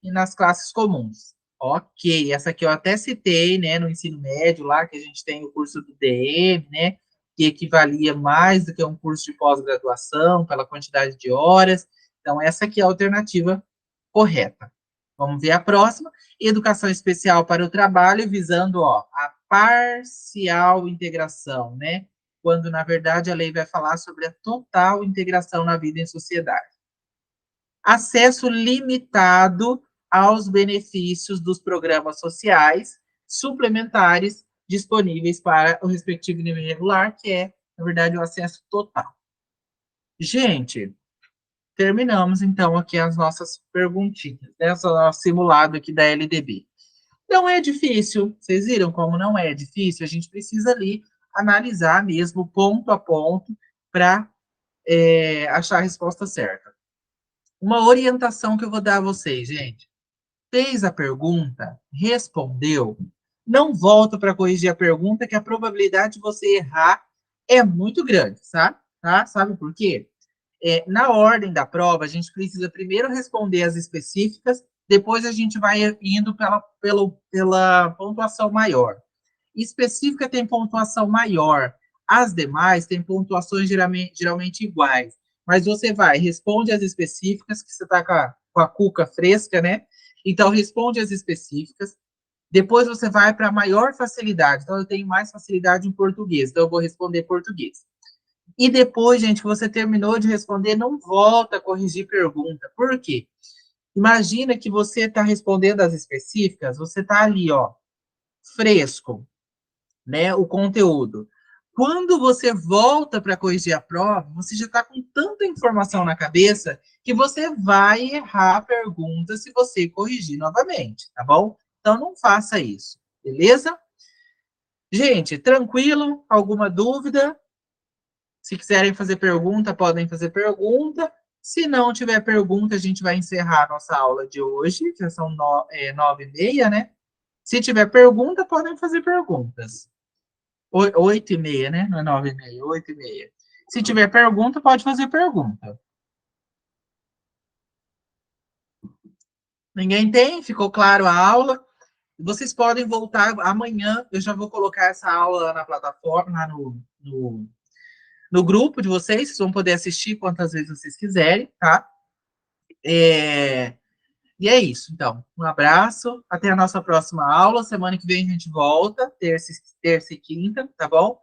[SPEAKER 1] nas classes comuns. Ok, essa aqui eu até citei, né, no ensino médio, lá que a gente tem o curso do DM, né, que equivalia mais do que um curso de pós-graduação, pela quantidade de horas. Então, essa aqui é a alternativa correta. Vamos ver a próxima. Educação especial para o trabalho, visando a parcial integração, né? Quando, na verdade, a lei vai falar sobre a total integração na vida em sociedade. Acesso limitado aos benefícios dos programas sociais suplementares disponíveis para o respectivo nível regular, que é, na verdade, o acesso total. Gente, terminamos, então, aqui as nossas perguntinhas, né? O nosso simulado aqui da LDB. Não é difícil, vocês viram como não é difícil? A gente precisa ali analisar mesmo ponto a ponto para achar a resposta certa. Uma orientação que eu vou dar a vocês, gente. Fez a pergunta, respondeu, não volta para corrigir a pergunta, que a probabilidade de você errar é muito grande, sabe? Tá? Sabe por quê? Na ordem da prova, a gente precisa primeiro responder as específicas, depois a gente vai indo pela pontuação maior. Específica tem pontuação maior, as demais têm pontuações geralmente iguais. Mas você responde as específicas, que você está com a cuca fresca, né? Então, responde as específicas. Depois você vai para a maior facilidade. Então, eu tenho mais facilidade em português, então eu vou responder português. E depois, gente, que você terminou de responder, não volta a corrigir pergunta. Por quê? Imagina que você está respondendo as específicas, você está ali, fresco, né, o conteúdo. Quando você volta para corrigir a prova, você já está com tanta informação na cabeça que você vai errar a pergunta se você corrigir novamente, tá bom? Então, não faça isso, beleza? Gente, tranquilo? Alguma dúvida? Se quiserem fazer pergunta, podem fazer pergunta. Se não tiver pergunta, a gente vai encerrar a nossa aula de hoje. Já são 9h30, né? Se tiver pergunta, podem fazer perguntas. 8h30, né? Não é 9h30, 8h30. Se tiver pergunta, pode fazer pergunta. Ninguém tem? Ficou claro a aula? Vocês podem voltar amanhã. Eu já vou colocar essa aula na plataforma, no grupo de vocês, vocês vão poder assistir quantas vezes vocês quiserem, tá? E é isso, então. Um abraço, até a nossa próxima aula. Semana que vem a gente volta, terça e quinta, tá bom?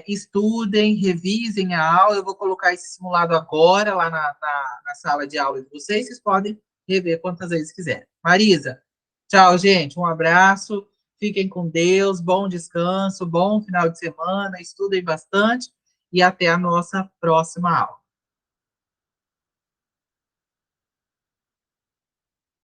[SPEAKER 1] Estudem, revisem a aula. Eu vou colocar esse simulado agora lá na sala de aula de vocês. Vocês podem rever quantas vezes quiserem. Marisa, tchau, gente. Um abraço. Fiquem com Deus. Bom descanso, bom final de semana. Estudem bastante e até a nossa próxima aula.